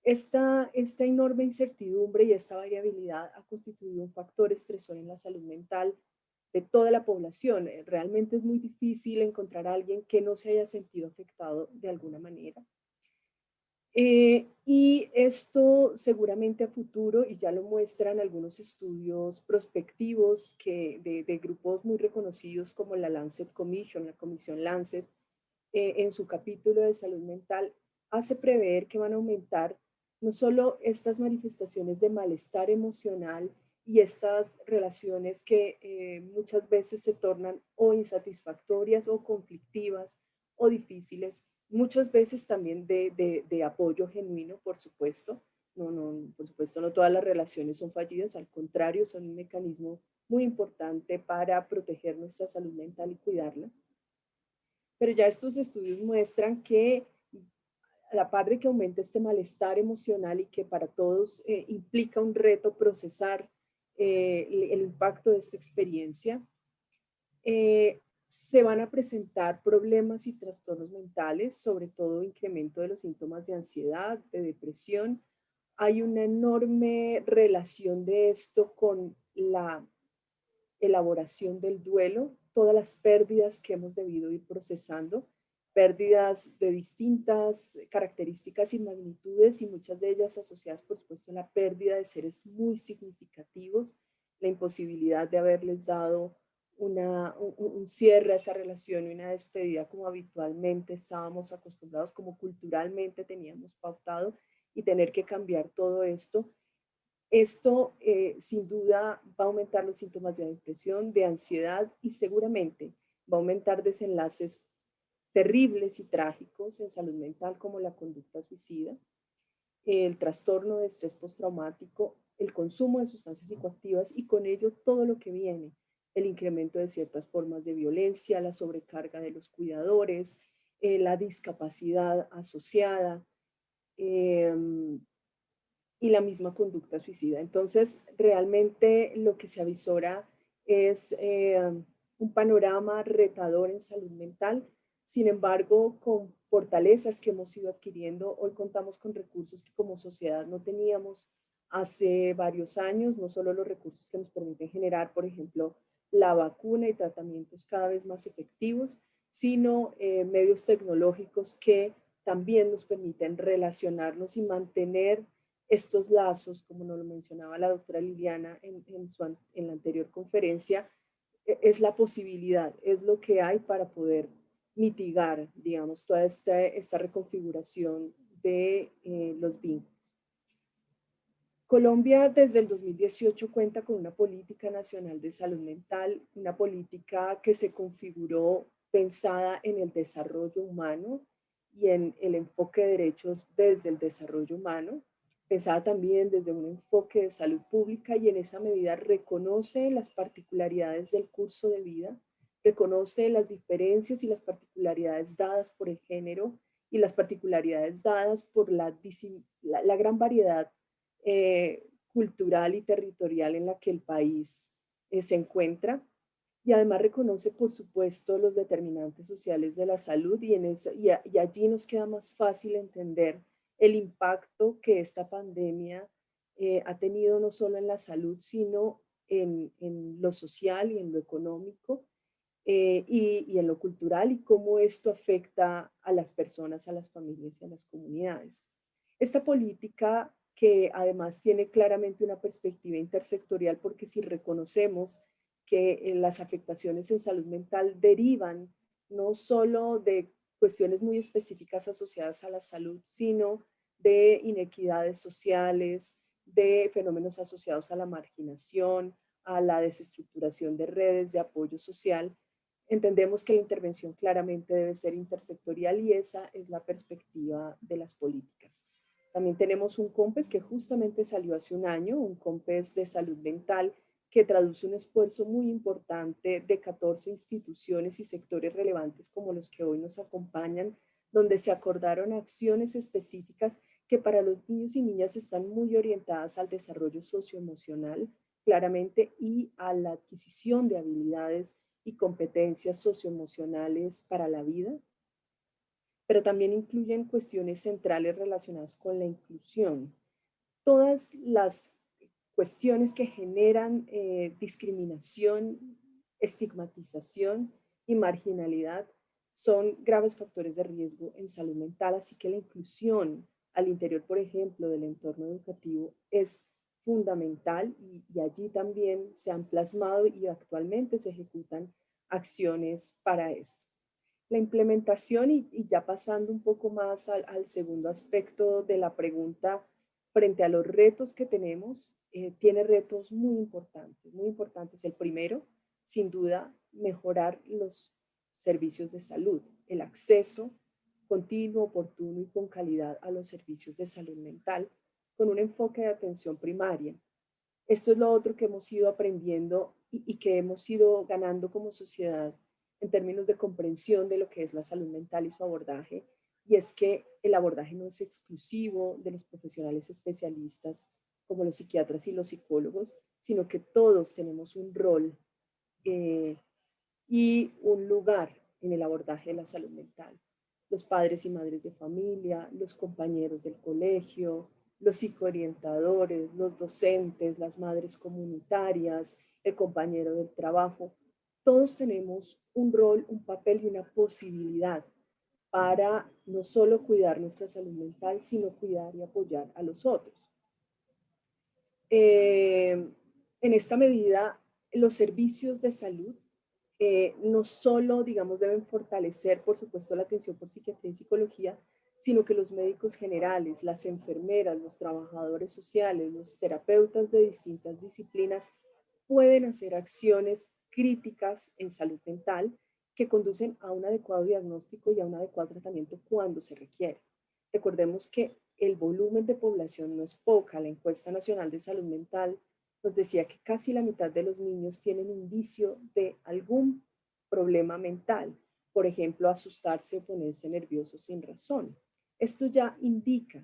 Esta enorme incertidumbre y esta variabilidad ha constituido un factor estresor en la salud mental de toda la población. Realmente es muy difícil encontrar a alguien que no se haya sentido afectado de alguna manera. Y esto seguramente a futuro, y ya lo muestran algunos estudios prospectivos de grupos muy reconocidos como la Lancet Commission, la Comisión Lancet, en su capítulo de salud mental, hace prever que van a aumentar no solo estas manifestaciones de malestar emocional y estas relaciones que muchas veces se tornan o insatisfactorias o conflictivas o difíciles, muchas veces también de apoyo genuino, por supuesto. Por supuesto, no todas las relaciones son fallidas, al contrario, son un mecanismo muy importante para proteger nuestra salud mental y cuidarla. Pero ya estos estudios muestran que a la par de que aumenta este malestar emocional y que para todos implica un reto procesar el impacto de esta experiencia, se van a presentar problemas y trastornos mentales, sobre todo incremento de los síntomas de ansiedad, de depresión. Hay una enorme relación de esto con la elaboración del duelo, todas las pérdidas que hemos debido ir procesando, pérdidas de distintas características y magnitudes y muchas de ellas asociadas, por supuesto, a la pérdida de seres muy significativos, la imposibilidad de haberles dado un cierre a esa relación y una despedida como habitualmente estábamos acostumbrados, como culturalmente teníamos pautado, y tener que cambiar todo esto. Esto sin duda va a aumentar los síntomas de depresión, de ansiedad y seguramente va a aumentar desenlaces terribles y trágicos en salud mental como la conducta suicida, el trastorno de estrés postraumático, el consumo de sustancias psicoactivas y con ello todo lo que viene, el incremento de ciertas formas de violencia, la sobrecarga de los cuidadores, la discapacidad asociada y la misma conducta suicida. Entonces, realmente lo que se avisora es un panorama retador en salud mental. Sin embargo, con fortalezas que hemos ido adquiriendo, hoy contamos con recursos que como sociedad no teníamos hace varios años, no solo los recursos que nos permiten generar, por ejemplo, la vacuna y tratamientos cada vez más efectivos, sino medios tecnológicos que también nos permiten relacionarnos y mantener estos lazos, como nos lo mencionaba la doctora Liliana en la anterior conferencia, es la posibilidad, es lo que hay para poder mitigar, digamos, toda esta reconfiguración de los vínculos. Colombia desde el 2018 cuenta con una política nacional de salud mental, una política que se configuró pensada en el desarrollo humano y en el enfoque de derechos desde el desarrollo humano, pensada también desde un enfoque de salud pública y en esa medida reconoce las particularidades del curso de vida, reconoce las diferencias y las particularidades dadas por el género y las particularidades dadas por la gran variedad cultural y territorial en la que el país se encuentra y además reconoce, por supuesto, los determinantes sociales de la salud y allí nos queda más fácil entender el impacto que esta pandemia ha tenido no solo en la salud, sino en lo social y en lo económico y en lo cultural y cómo esto afecta a las personas, a las familias y a las comunidades. Esta política que además tiene claramente una perspectiva intersectorial, porque si reconocemos que las afectaciones en salud mental derivan no solo de cuestiones muy específicas asociadas a la salud, sino de inequidades sociales, de fenómenos asociados a la marginación, a la desestructuración de redes de apoyo social, entendemos que la intervención claramente debe ser intersectorial y esa es la perspectiva de las políticas. También tenemos un COMPES que justamente salió hace un año, un COMPES de salud mental que traduce un esfuerzo muy importante de 14 instituciones y sectores relevantes como los que hoy nos acompañan, donde se acordaron acciones específicas que para los niños y niñas están muy orientadas al desarrollo socioemocional, claramente, y a la adquisición de habilidades y competencias socioemocionales para la vida, pero también incluyen cuestiones centrales relacionadas con la inclusión. Todas las cuestiones que generan discriminación, estigmatización y marginalidad son graves factores de riesgo en salud mental, así que la inclusión al interior, por ejemplo, del entorno educativo es fundamental y allí también se han plasmado y actualmente se ejecutan acciones para esto. La implementación y ya pasando un poco más al segundo aspecto de la pregunta frente a los retos que tenemos, tiene retos muy importantes, muy importantes. El primero, sin duda, mejorar los servicios de salud, el acceso continuo, oportuno y con calidad a los servicios de salud mental, con un enfoque de atención primaria. Esto es lo otro que hemos ido aprendiendo y que hemos ido ganando como sociedad en términos de comprensión de lo que es la salud mental y su abordaje, y es que el abordaje no es exclusivo de los profesionales especialistas como los psiquiatras y los psicólogos, sino que todos tenemos un rol eh, y un lugar en el abordaje de la salud mental. Los padres y madres de familia, los compañeros del colegio, los psicoorientadores, los docentes, las madres comunitarias, el compañero del trabajo, todos tenemos un rol, un papel y una posibilidad para no solo cuidar nuestra salud mental, sino cuidar y apoyar a los otros. En esta medida, los servicios de salud no solo, digamos, deben fortalecer, por supuesto, la atención por psiquiatría y psicología, sino que los médicos generales, las enfermeras, los trabajadores sociales, los terapeutas de distintas disciplinas pueden hacer acciones críticas en salud mental que conducen a un adecuado diagnóstico y a un adecuado tratamiento cuando se requiere. Recordemos que el volumen de población no es poca. La encuesta nacional de salud mental nos decía que casi la mitad de los niños tienen indicio de algún problema mental, por ejemplo, asustarse o ponerse nervioso sin razón. Esto ya indica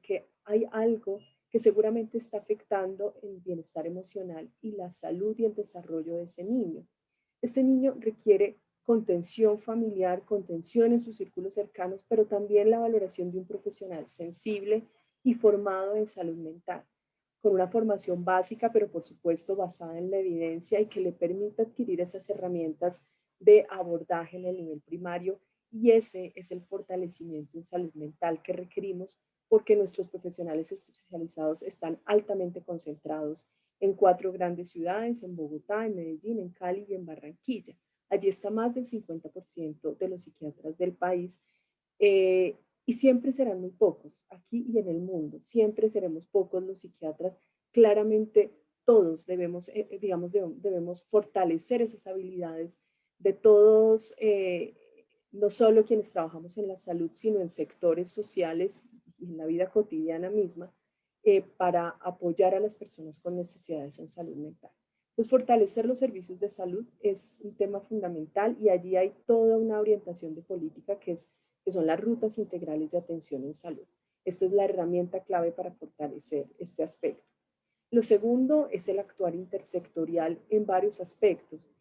que hay algo que seguramente está afectando el bienestar emocional y la salud y el desarrollo de ese niño. Este niño requiere contención familiar, contención en sus círculos cercanos, pero también la valoración de un profesional sensible y formado en salud mental, con una formación básica, pero por supuesto basada en la evidencia y que le permita adquirir esas herramientas de abordaje en el nivel primario. Y ese es el fortalecimiento en salud mental que requerimos porque nuestros profesionales especializados están altamente concentrados en 4 grandes ciudades, en Bogotá, en Medellín, en Cali y en Barranquilla. Allí está más del 50% de los psiquiatras del país y siempre serán muy pocos, aquí y en el mundo, siempre seremos pocos los psiquiatras. Claramente todos debemos, digamos, debemos fortalecer esas habilidades de todos, no solo quienes trabajamos en la salud, sino en sectores sociales y en la vida cotidiana misma, para apoyar a las personas con necesidades en salud mental. Pues fortalecer los servicios de salud es un tema fundamental y allí hay toda una orientación de política que son las rutas integrales de atención en salud. Esta es la herramienta clave para fortalecer este aspecto. Lo segundo es el actuar intersectorial en varios aspectos,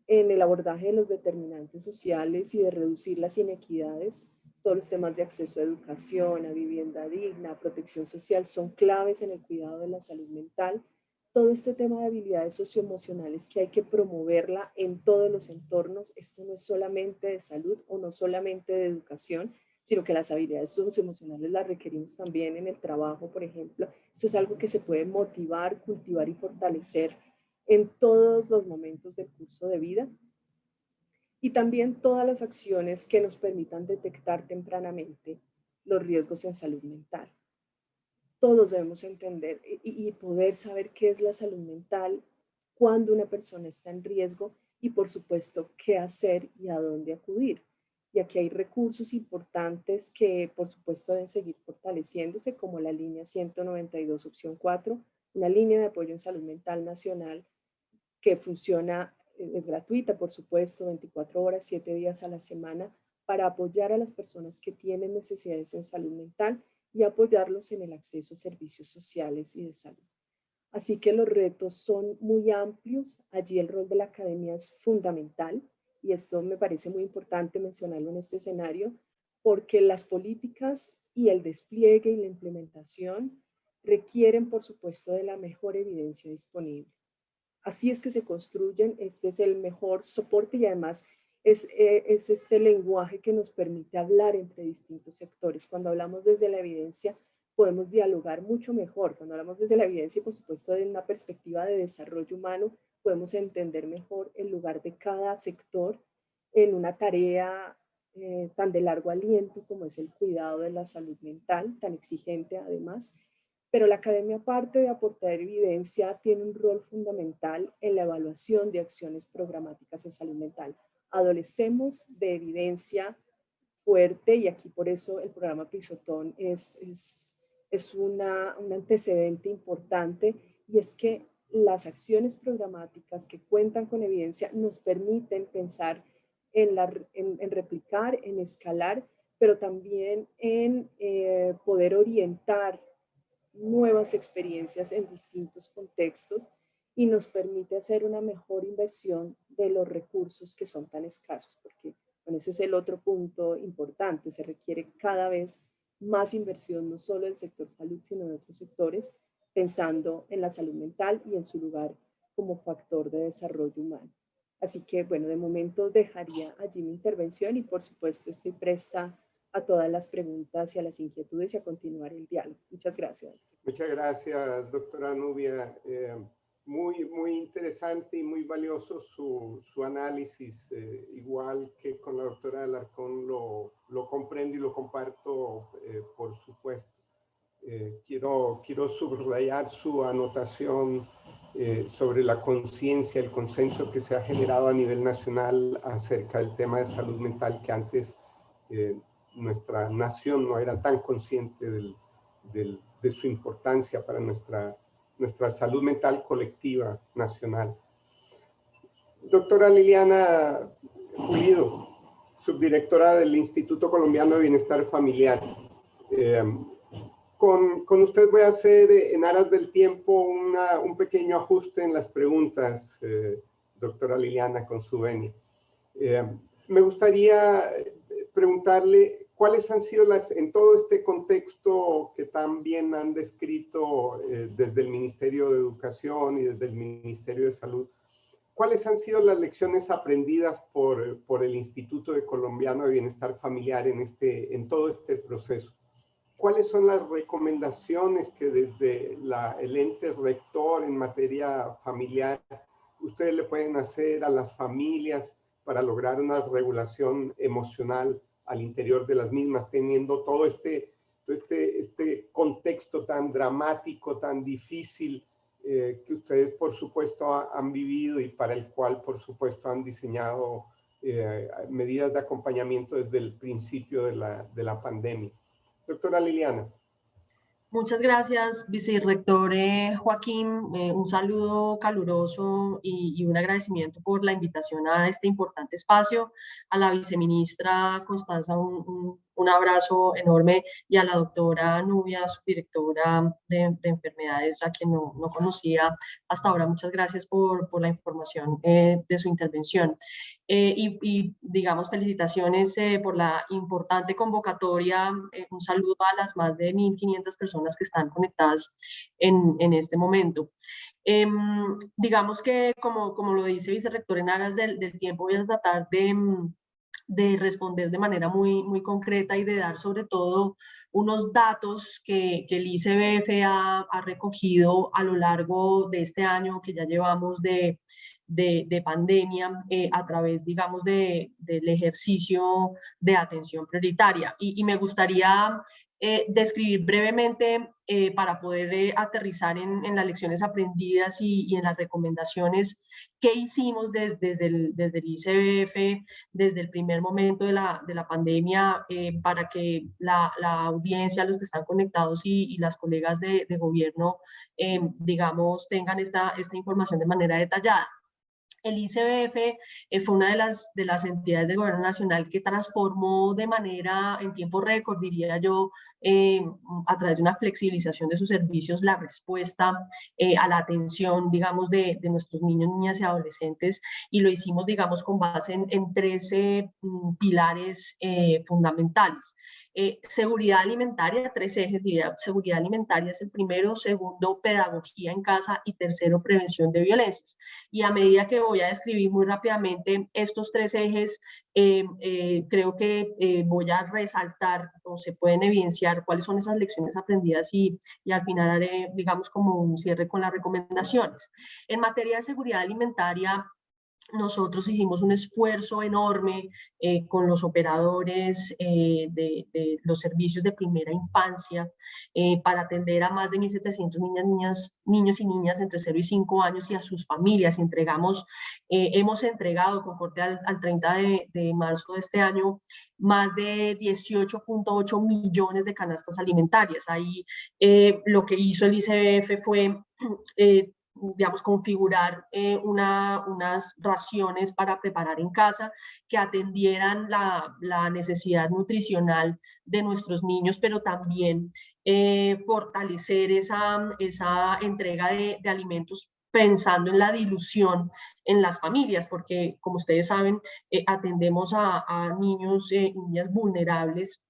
en el abordaje de los determinantes sociales y de reducir las inequidades. Todos los temas de acceso a educación, a vivienda digna, a protección social son claves en el cuidado de la salud mental. Todo este tema de habilidades socioemocionales que hay que promoverla en todos los entornos. Esto no es solamente de salud o no solamente de educación, sino que las habilidades socioemocionales las requerimos también en el trabajo, por ejemplo. Esto es algo que se puede motivar, cultivar y fortalecer en todos los momentos del curso de vida. Y también todas las acciones que nos permitan detectar tempranamente los riesgos en salud mental. Todos debemos entender y poder saber qué es la salud mental, cuándo una persona está en riesgo y por supuesto qué hacer y a dónde acudir. Y aquí hay recursos importantes que por supuesto deben seguir fortaleciéndose, como la línea 192 opción 4, una línea de apoyo en salud mental nacional que funciona, es gratuita, por supuesto, 24 horas, 7 días a la semana, para apoyar a las personas que tienen necesidades en salud mental y apoyarlos en el acceso a servicios sociales y de salud. Así que los retos son muy amplios. Allí el rol de la academia es fundamental y esto me parece muy importante mencionarlo en este escenario porque las políticas y el despliegue y la implementación requieren, por supuesto, de la mejor evidencia disponible. Así es que se construyen, este es el mejor soporte y además es este lenguaje que nos permite hablar entre distintos sectores. Cuando hablamos desde la evidencia, podemos dialogar mucho mejor. Cuando hablamos desde la evidencia y por supuesto de una perspectiva de desarrollo humano, podemos entender mejor el lugar de cada sector en una tarea tan de largo aliento como es el cuidado de la salud mental, tan exigente además. Pero la academia, aparte de aportar evidencia, tiene un rol fundamental en la evaluación de acciones programáticas en salud mental. Adolecemos de evidencia fuerte y aquí por eso el programa Prisotón es un antecedente importante y es que las acciones programáticas que cuentan con evidencia nos permiten pensar en replicar, en escalar, pero también en poder orientar nuevas experiencias en distintos contextos y nos permite hacer una mejor inversión de los recursos que son tan escasos, porque bueno, ese es el otro punto importante, se requiere cada vez más inversión, no solo del sector salud, sino de otros sectores, pensando en la salud mental y en su lugar como factor de desarrollo humano. Así que, bueno, de momento dejaría allí mi intervención y por supuesto estoy presta a todas las preguntas y a las inquietudes y a continuar el diálogo. Muchas gracias. Muchas gracias, doctora Nubia. Muy interesante y muy valioso su análisis, igual que con la doctora Alarcón lo comprendo y lo comparto, por supuesto. Quiero subrayar su anotación sobre la conciencia, el consenso que se ha generado a nivel nacional acerca del tema de salud mental, que antes nuestra nación no era tan consciente de su importancia para nuestra salud mental colectiva nacional. Doctora Liliana Pulido, subdirectora del Instituto Colombiano de Bienestar Familiar. Con usted voy a hacer, en aras del tiempo, un pequeño ajuste en las preguntas, doctora Liliana, con su venia. Me gustaría preguntarle cuáles han sido en todo este contexto que tan bien han descrito desde el Ministerio de Educación y desde el Ministerio de Salud, cuáles han sido las lecciones aprendidas por el Instituto Colombiano de Bienestar Familiar en todo este proceso. ¿Cuáles son las recomendaciones que desde el ente rector en materia familiar ustedes le pueden hacer a las familias para lograr una regulación emocional al interior de las mismas, teniendo todo este contexto tan dramático, tan difícil que ustedes por supuesto han vivido y para el cual por supuesto han diseñado medidas de acompañamiento desde el principio de la pandemia? Doctora Liliana. Muchas gracias, vicerrector Joaquín. Un saludo caluroso y un agradecimiento por la invitación a este importante espacio. A la viceministra Constanza, un abrazo enorme, y a la doctora Nubia, subdirectora de enfermedades, a quien no conocía hasta ahora. Muchas gracias por la información de su intervención. Y digamos, felicitaciones por la importante convocatoria. Un saludo a las más de 1.500 personas que están conectadas en este momento. Digamos que, como lo dice vicerrector, en aras del tiempo voy a tratar de responder de manera muy concreta y de dar sobre todo unos datos que el ICBF ha recogido a lo largo de este año que ya llevamos de pandemia, a través, digamos, del ejercicio de atención prioritaria. Y me gustaría describir brevemente, para poder aterrizar en las lecciones aprendidas y en las recomendaciones que hicimos desde el ICBF, desde el primer momento de la pandemia, para que la audiencia, los que están conectados y las colegas de gobierno, digamos, tengan esta información de manera detallada. El ICBF fue una de las entidades del gobierno nacional que transformó de manera, en tiempo récord, diría yo, a través de una flexibilización de sus servicios, la respuesta a la atención, digamos, de nuestros niños, niñas y adolescentes, y lo hicimos, digamos, con base en 13 pilares fundamentales. Seguridad alimentaria, 3 ejes, diría. Seguridad alimentaria es el primero, segundo, pedagogía en casa, y tercero, prevención de violencias. Y a medida que voy a describir muy rápidamente estos 3 ejes, creo que voy a resaltar, o se pueden evidenciar, cuáles son esas lecciones aprendidas, y al final haré, digamos, como un cierre con las recomendaciones. En materia de seguridad alimentaria, nosotros hicimos un esfuerzo enorme con los operadores de los servicios de primera infancia para atender a más de 1.700 niños y niñas entre 0 y 5 años y a sus familias. Hemos entregado con corte al 30 de marzo de este año más de 18.8 millones de canastas alimentarias. Ahí lo que hizo el ICBF fue digamos, configurar unas raciones para preparar en casa que atendieran la necesidad nutricional de nuestros niños, pero también fortalecer esa entrega de alimentos pensando en la dilución en las familias, porque como ustedes saben, atendemos a niños y niñas vulnerables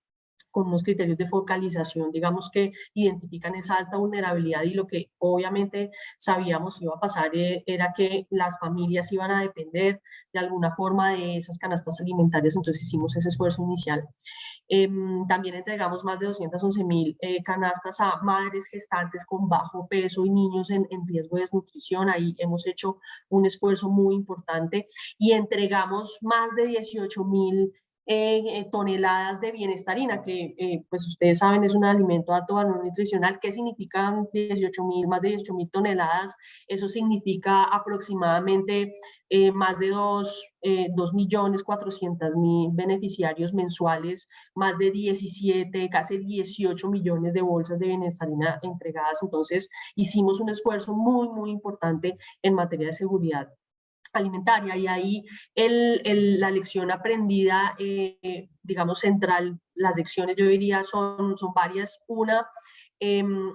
con unos criterios de focalización, digamos, que identifican esa alta vulnerabilidad, y lo que obviamente sabíamos iba a pasar era que las familias iban a depender de alguna forma de esas canastas alimentarias. Entonces hicimos ese esfuerzo inicial. También entregamos más de 211.000 canastas a madres gestantes con bajo peso y niños en riesgo de desnutrición. Ahí hemos hecho un esfuerzo muy importante, y entregamos más de 18.000 toneladas de bienestarina, que pues ustedes saben es un alimento de alto valor nutricional. ¿Qué significan más de 18.000 toneladas? Eso significa aproximadamente más de 2.400.000 beneficiarios mensuales, más de 17, casi 18 millones de bolsas de bienestarina entregadas. Entonces hicimos un esfuerzo muy, muy importante en materia de seguridad alimentaria, y ahí la lección aprendida, digamos, central, las lecciones yo diría son varias. Una,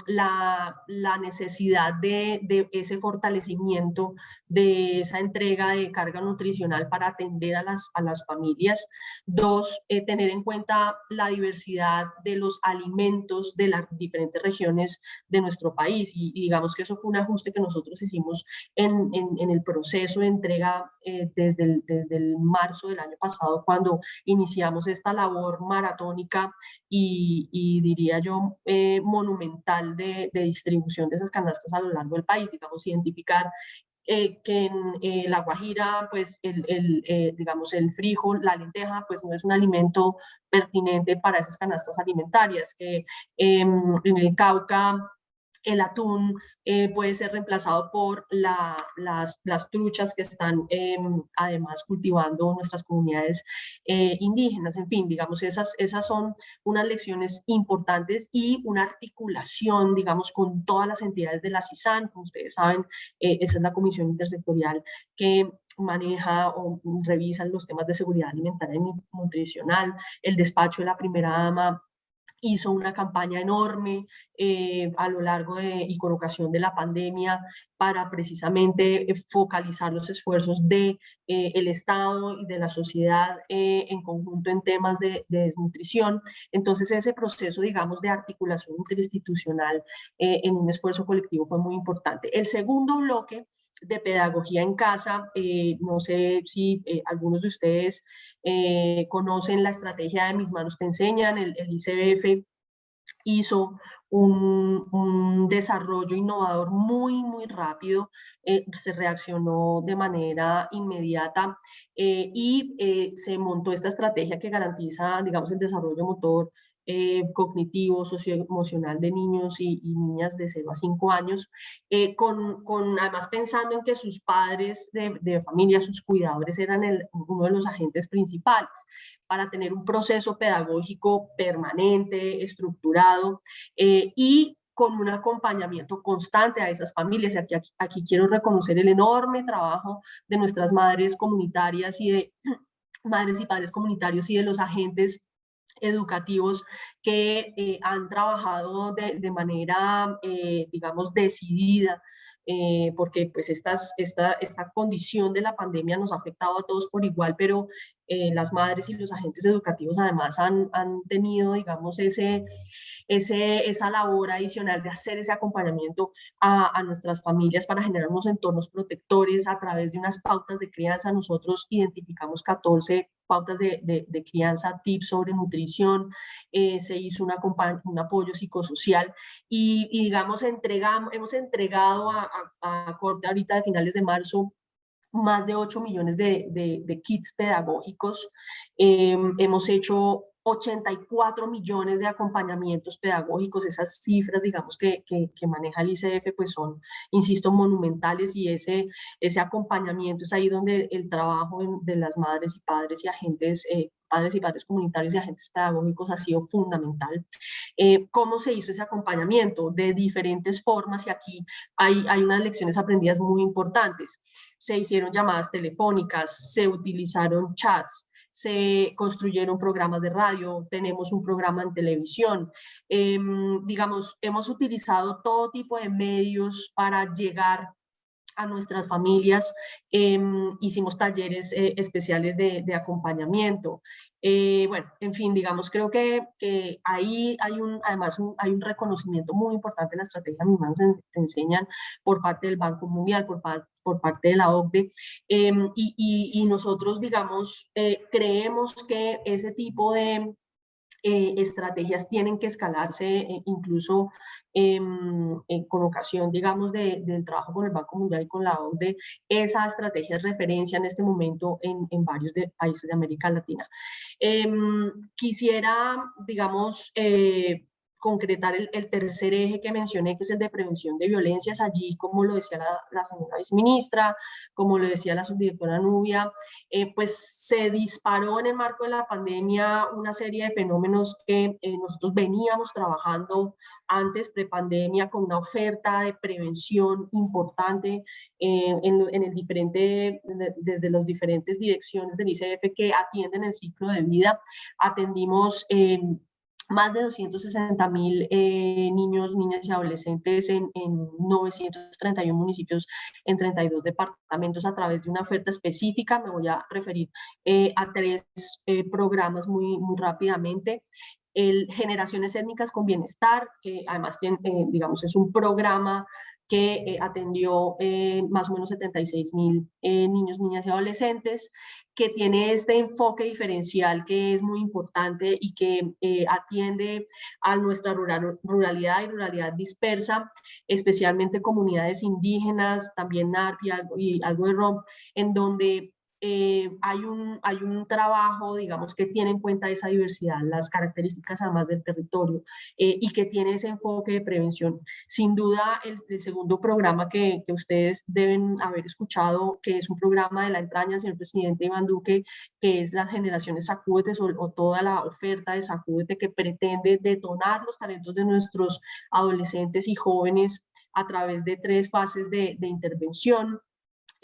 la necesidad de ese fortalecimiento, de esa entrega de carga nutricional para atender a las familias. Dos, tener en cuenta la diversidad de los alimentos de las diferentes regiones de nuestro país, y digamos que eso fue un ajuste que nosotros hicimos en el proceso de entrega desde el marzo del año pasado, cuando iniciamos esta labor maratónica y diría yo monumental de distribución de esas canastas a lo largo del país. Digamos, identificar que en La Guajira, pues digamos, el frijol, la lenteja, pues no es un alimento pertinente para esas canastas alimentarias, que en el Cauca el atún puede ser reemplazado por las truchas que están además cultivando nuestras comunidades indígenas. En fin, digamos, esas son unas lecciones importantes, y una articulación, digamos, con todas las entidades de la CISAN. Como ustedes saben, esa es la comisión intersectorial que maneja o revisa los temas de seguridad alimentaria y nutricional. El despacho de la primera dama hizo una campaña enorme a lo largo y con ocasión de la pandemia para precisamente focalizar los esfuerzos de el Estado y de la sociedad en conjunto en temas de desnutrición. Entonces ese proceso, digamos, de articulación interinstitucional en un esfuerzo colectivo fue muy importante. El segundo bloque de pedagogía en casa, no sé si algunos de ustedes conocen la estrategia de Mis Manos Te Enseñan. El ICBF hizo un desarrollo innovador muy, muy rápido, se reaccionó de manera inmediata y se montó esta estrategia que garantiza, digamos, el desarrollo motor, cognitivo, socioemocional de niños y niñas de 0 a 5 años, además pensando en que sus padres de familia, sus cuidadores, eran uno de los agentes principales para tener un proceso pedagógico permanente, estructurado, y con un acompañamiento constante a esas familias. Aquí quiero reconocer el enorme trabajo de nuestras madres comunitarias y de madres y padres comunitarios y de los agentes educativos que han trabajado de manera, digamos, decidida, porque pues esta condición de la pandemia nos ha afectado a todos por igual, pero las madres y los agentes educativos además han tenido, digamos, esa labor adicional de hacer ese acompañamiento a nuestras familias para generar unos entornos protectores a través de unas pautas de crianza. Nosotros identificamos 14 pautas de crianza, tips sobre nutrición, se hizo un apoyo psicosocial y digamos, hemos entregado a corte ahorita de finales de marzo más de 8 millones de kits pedagógicos. Hemos hecho 84 millones de acompañamientos pedagógicos. Esas cifras, digamos, que maneja el ICF, pues son, insisto, monumentales, y ese acompañamiento es ahí donde el trabajo de las madres y padres y agentes, padres y padres comunitarios y agentes pedagógicos ha sido fundamental. ¿Cómo se hizo ese acompañamiento? De diferentes formas, y aquí hay unas lecciones aprendidas muy importantes. Se hicieron llamadas telefónicas, se utilizaron chats, se construyeron programas de radio, tenemos un programa en televisión. Digamos, hemos utilizado todo tipo de medios para llegar a nuestras familias. Hicimos talleres especiales de acompañamiento. Bueno, en fin, digamos, creo que ahí además hay un reconocimiento muy importante de la estrategia Mis Manos Te Enseñan por parte del Banco Mundial, por parte de la OCDE, y nosotros, digamos, creemos que ese tipo de estrategias tienen que escalarse, incluso con ocasión, digamos, del trabajo con el Banco Mundial y con la OCDE. Esa estrategia es referencia en este momento en varios países de América Latina. Quisiera, digamos, concretar el tercer eje que mencioné, que es el de prevención de violencias. Allí, como lo decía la señora viceministra, como lo decía la subdirectora Nubia, pues se disparó en el marco de la pandemia una serie de fenómenos que nosotros veníamos trabajando antes, prepandemia, con una oferta de prevención importante desde las diferentes direcciones del ICF que atienden el ciclo de vida. Atendimos más de 260.000 niños, niñas y adolescentes en 931 municipios, en 32 departamentos, a través de una oferta específica. Me voy a referir a 3 programas muy rápidamente. Generaciones Étnicas con Bienestar, que además tiene, digamos, es un programa que atendió más o menos 76.000 niños, niñas y adolescentes, que tiene este enfoque diferencial que es muy importante y que atiende a nuestra ruralidad y ruralidad dispersa, especialmente comunidades indígenas, también NARP y algo de ROMP, en donde hay un trabajo, digamos, que tiene en cuenta esa diversidad, las características además del territorio, y que tiene ese enfoque de prevención. Sin duda, el segundo programa que ustedes deben haber escuchado, que es un programa de la entraña del señor presidente Iván Duque, que es las generaciones Sacúdete, o toda la oferta de Sacúdete, que pretende detonar los talentos de nuestros adolescentes y jóvenes a través de 3 fases de intervención.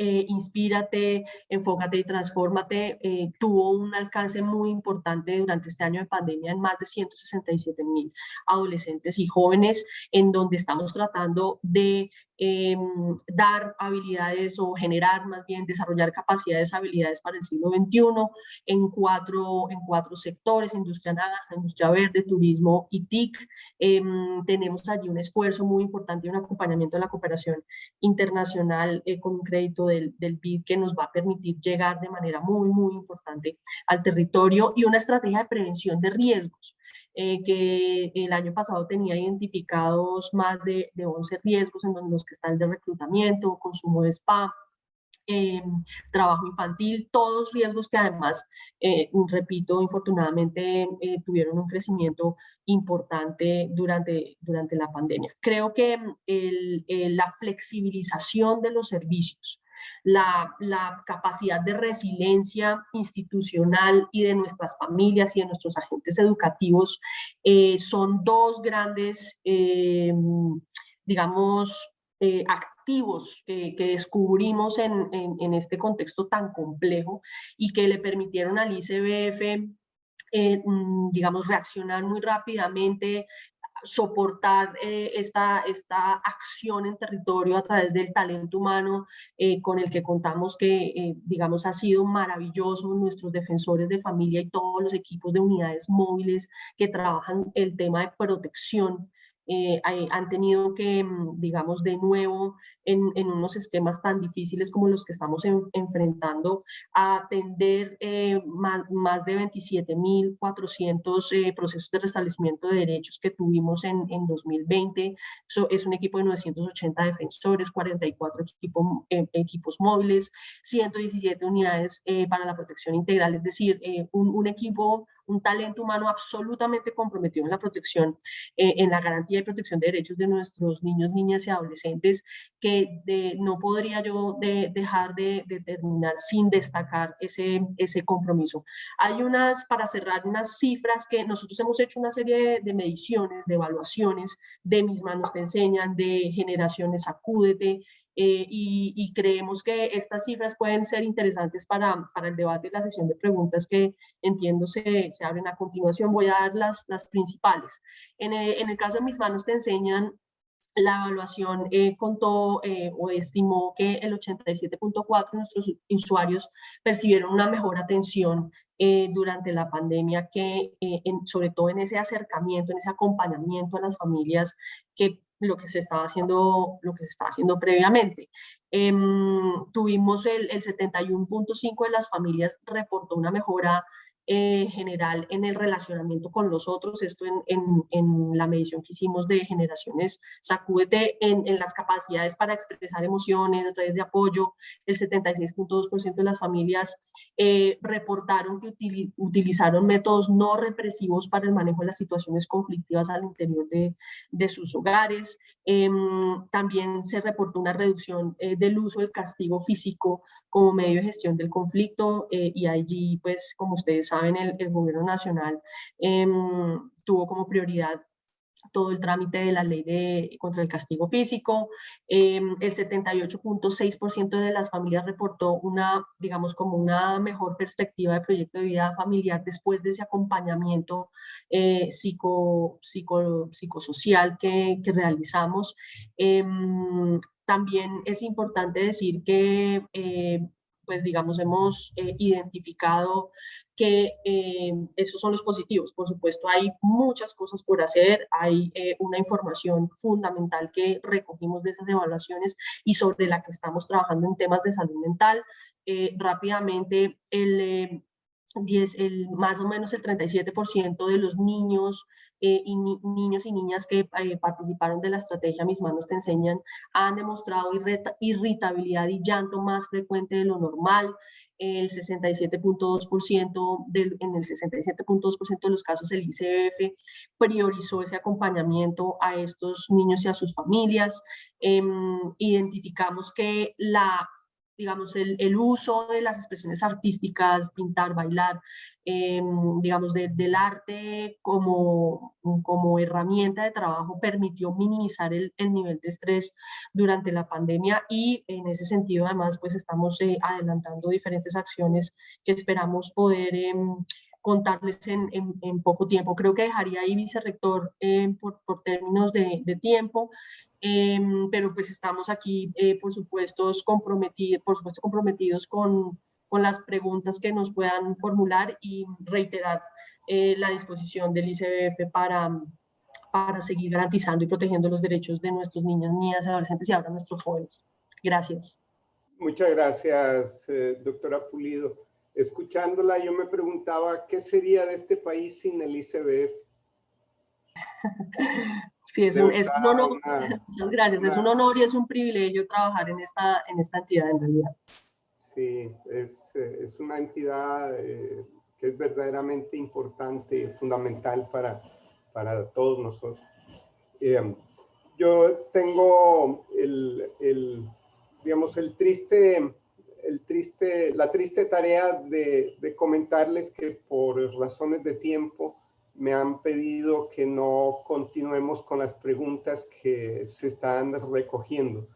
Inspírate, Enfócate y Transfórmate, tuvo un alcance muy importante durante este año de pandemia en más de 167.000 adolescentes y jóvenes, en donde estamos tratando de dar habilidades, o generar más bien, desarrollar capacidades, habilidades para el siglo XXI en cuatro sectores: industria naranja, industria verde, turismo y TIC. Tenemos allí un esfuerzo muy importante y un acompañamiento de la cooperación internacional con un crédito del BID que nos va a permitir llegar de manera muy importante al territorio, y una estrategia de prevención de riesgos. Que el año pasado tenía identificados más de 11 riesgos, en los que está el de reclutamiento, consumo de spam, trabajo infantil, todos riesgos que además, repito, infortunadamente tuvieron un crecimiento importante durante la pandemia. Creo que la flexibilización de los servicios, la capacidad de resiliencia institucional y de nuestras familias y de nuestros agentes educativos son dos grandes, digamos, activos que descubrimos en este contexto tan complejo y que le permitieron al ICBF, digamos, reaccionar muy rápidamente, soportar esta acción en territorio a través del talento humano con el que contamos que, digamos, ha sido maravilloso, nuestros defensores de familia y todos los equipos de unidades móviles que trabajan el tema de protección. Han tenido que, digamos, de nuevo, en unos esquemas tan difíciles como los que estamos enfrentando, a atender más de 27.400 procesos de restablecimiento de derechos que tuvimos en 2020. Es un equipo de 980 defensores, 44 equipos móviles, 117 unidades para la protección integral, es decir, un equipo, un talento humano absolutamente comprometido en la protección, en la garantía y protección de derechos de nuestros niños, niñas y adolescentes, que no podría yo dejar de terminar sin destacar ese compromiso. Hay para cerrar, unas cifras que nosotros hemos hecho una serie de mediciones, de evaluaciones, de Mis Manos Te Enseñan, de Generaciones Sacúdete, y creemos que estas cifras pueden ser interesantes para el debate y la sesión de preguntas que entiendo se abren a continuación. Voy a dar las principales. En el caso de Mis Manos Te Enseñan, la evaluación contó o estimó que el 87.4% de nuestros usuarios percibieron una mejor atención durante la pandemia, que sobre todo en ese acercamiento, en ese acompañamiento a las familias, que lo que se estaba haciendo previamente. Tuvimos el 71.5% de las familias reportó una mejora general en el relacionamiento con los otros, esto en la medición que hicimos de Generaciones Sacúdete, en las capacidades para expresar emociones, redes de apoyo. El 76.2% de las familias reportaron que utilizaron métodos no represivos para el manejo de las situaciones conflictivas al interior de sus hogares. También se reportó una reducción del uso del castigo físico como medio de gestión del conflicto, y allí, pues, como ustedes saben, el gobierno nacional tuvo como prioridad todo el trámite de la ley contra el castigo físico. El 78.6% de las familias reportó digamos, como una mejor perspectiva de proyecto de vida familiar después de ese acompañamiento psicosocial que realizamos. También es importante decir que, pues, digamos, hemos identificado que esos son los positivos. Por supuesto, hay muchas cosas por hacer, hay una información fundamental que recogimos de esas evaluaciones y sobre la que estamos trabajando en temas de salud mental. Rápidamente, más o menos el 37% de los niños niños y niñas que participaron de la estrategia Mis Manos Te Enseñan han demostrado irritabilidad y llanto más frecuente de lo normal. En el 67.2% de los casos el ICBF priorizó ese acompañamiento a estos niños y a sus familias. Identificamos que digamos, el uso de las expresiones artísticas, pintar, bailar, digamos, del arte como herramienta de trabajo permitió minimizar el nivel de estrés durante la pandemia, y en ese sentido además pues estamos adelantando diferentes acciones que esperamos poder contarles en poco tiempo. Creo que dejaría ahí, vicerrector, por términos de tiempo. Pero pues estamos aquí, por supuesto, comprometidos con las preguntas que nos puedan formular, y reiterar la disposición del ICBF para seguir garantizando y protegiendo los derechos de nuestros niños, niñas, adolescentes y ahora nuestros jóvenes. Gracias. Muchas gracias, doctora Pulido. Escuchándola, yo me preguntaba, ¿qué sería de este país sin el ICBF? Sí, es un honor. Muchas gracias. Es un honor y es un privilegio trabajar en esta entidad, en realidad. Sí, es una entidad que es verdaderamente importante y fundamental para todos nosotros. Yo tengo digamos, la triste tarea de comentarles que por razones de tiempo me han pedido que no continuemos con las preguntas que se están recogiendo.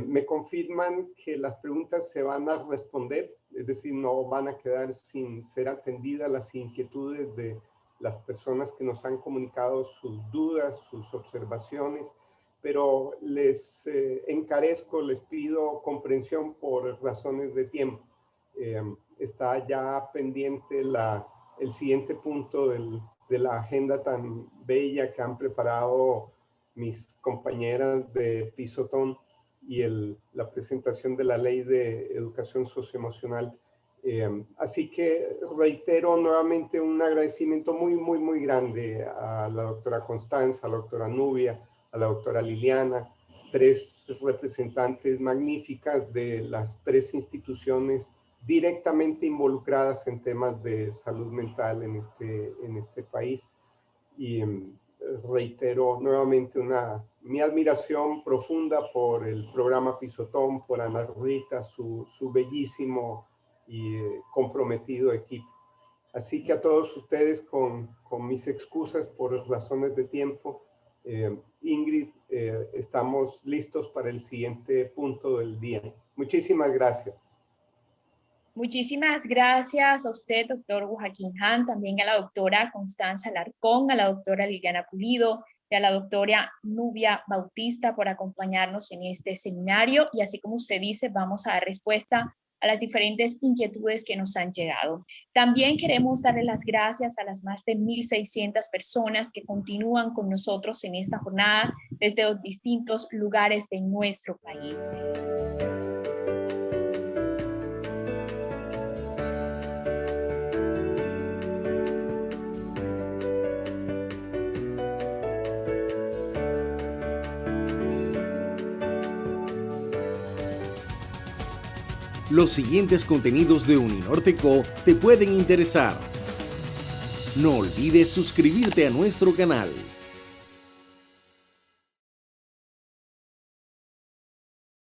Me confirman que las preguntas se van a responder, es decir, no van a quedar sin ser atendidas las inquietudes de las personas que nos han comunicado sus dudas, sus observaciones, pero les encarezco, les pido comprensión por razones de tiempo. Está ya pendiente el siguiente punto de la agenda tan bella que han preparado mis compañeras de Pisotón y la presentación de la Ley de Educación Socioemocional. Así que reitero nuevamente un agradecimiento muy grande a la doctora Constanza, a la doctora Nubia, a la doctora Liliana, 3 representantes magníficas de las 3 instituciones directamente involucradas en temas de salud mental en este país. Y reitero nuevamente mi admiración profunda por el programa Pisotón, por Ana Rita, su bellísimo y comprometido equipo. Así que a todos ustedes, con mis excusas por razones de tiempo, Ingrid, estamos listos para el siguiente punto del día. Muchísimas gracias. Muchísimas gracias a usted, doctor Joaquín Han, también a la doctora Constanza Alarcón, a la doctora Liliana Pulido y a la doctora Nubia Bautista por acompañarnos en este seminario. Y así como usted dice, vamos a dar respuesta a las diferentes inquietudes que nos han llegado. También queremos darle las gracias a las más de 1.600 personas que continúan con nosotros en esta jornada desde los distintos lugares de nuestro país. Los siguientes contenidos de Uninorte.co te pueden interesar. No olvides suscribirte a nuestro canal.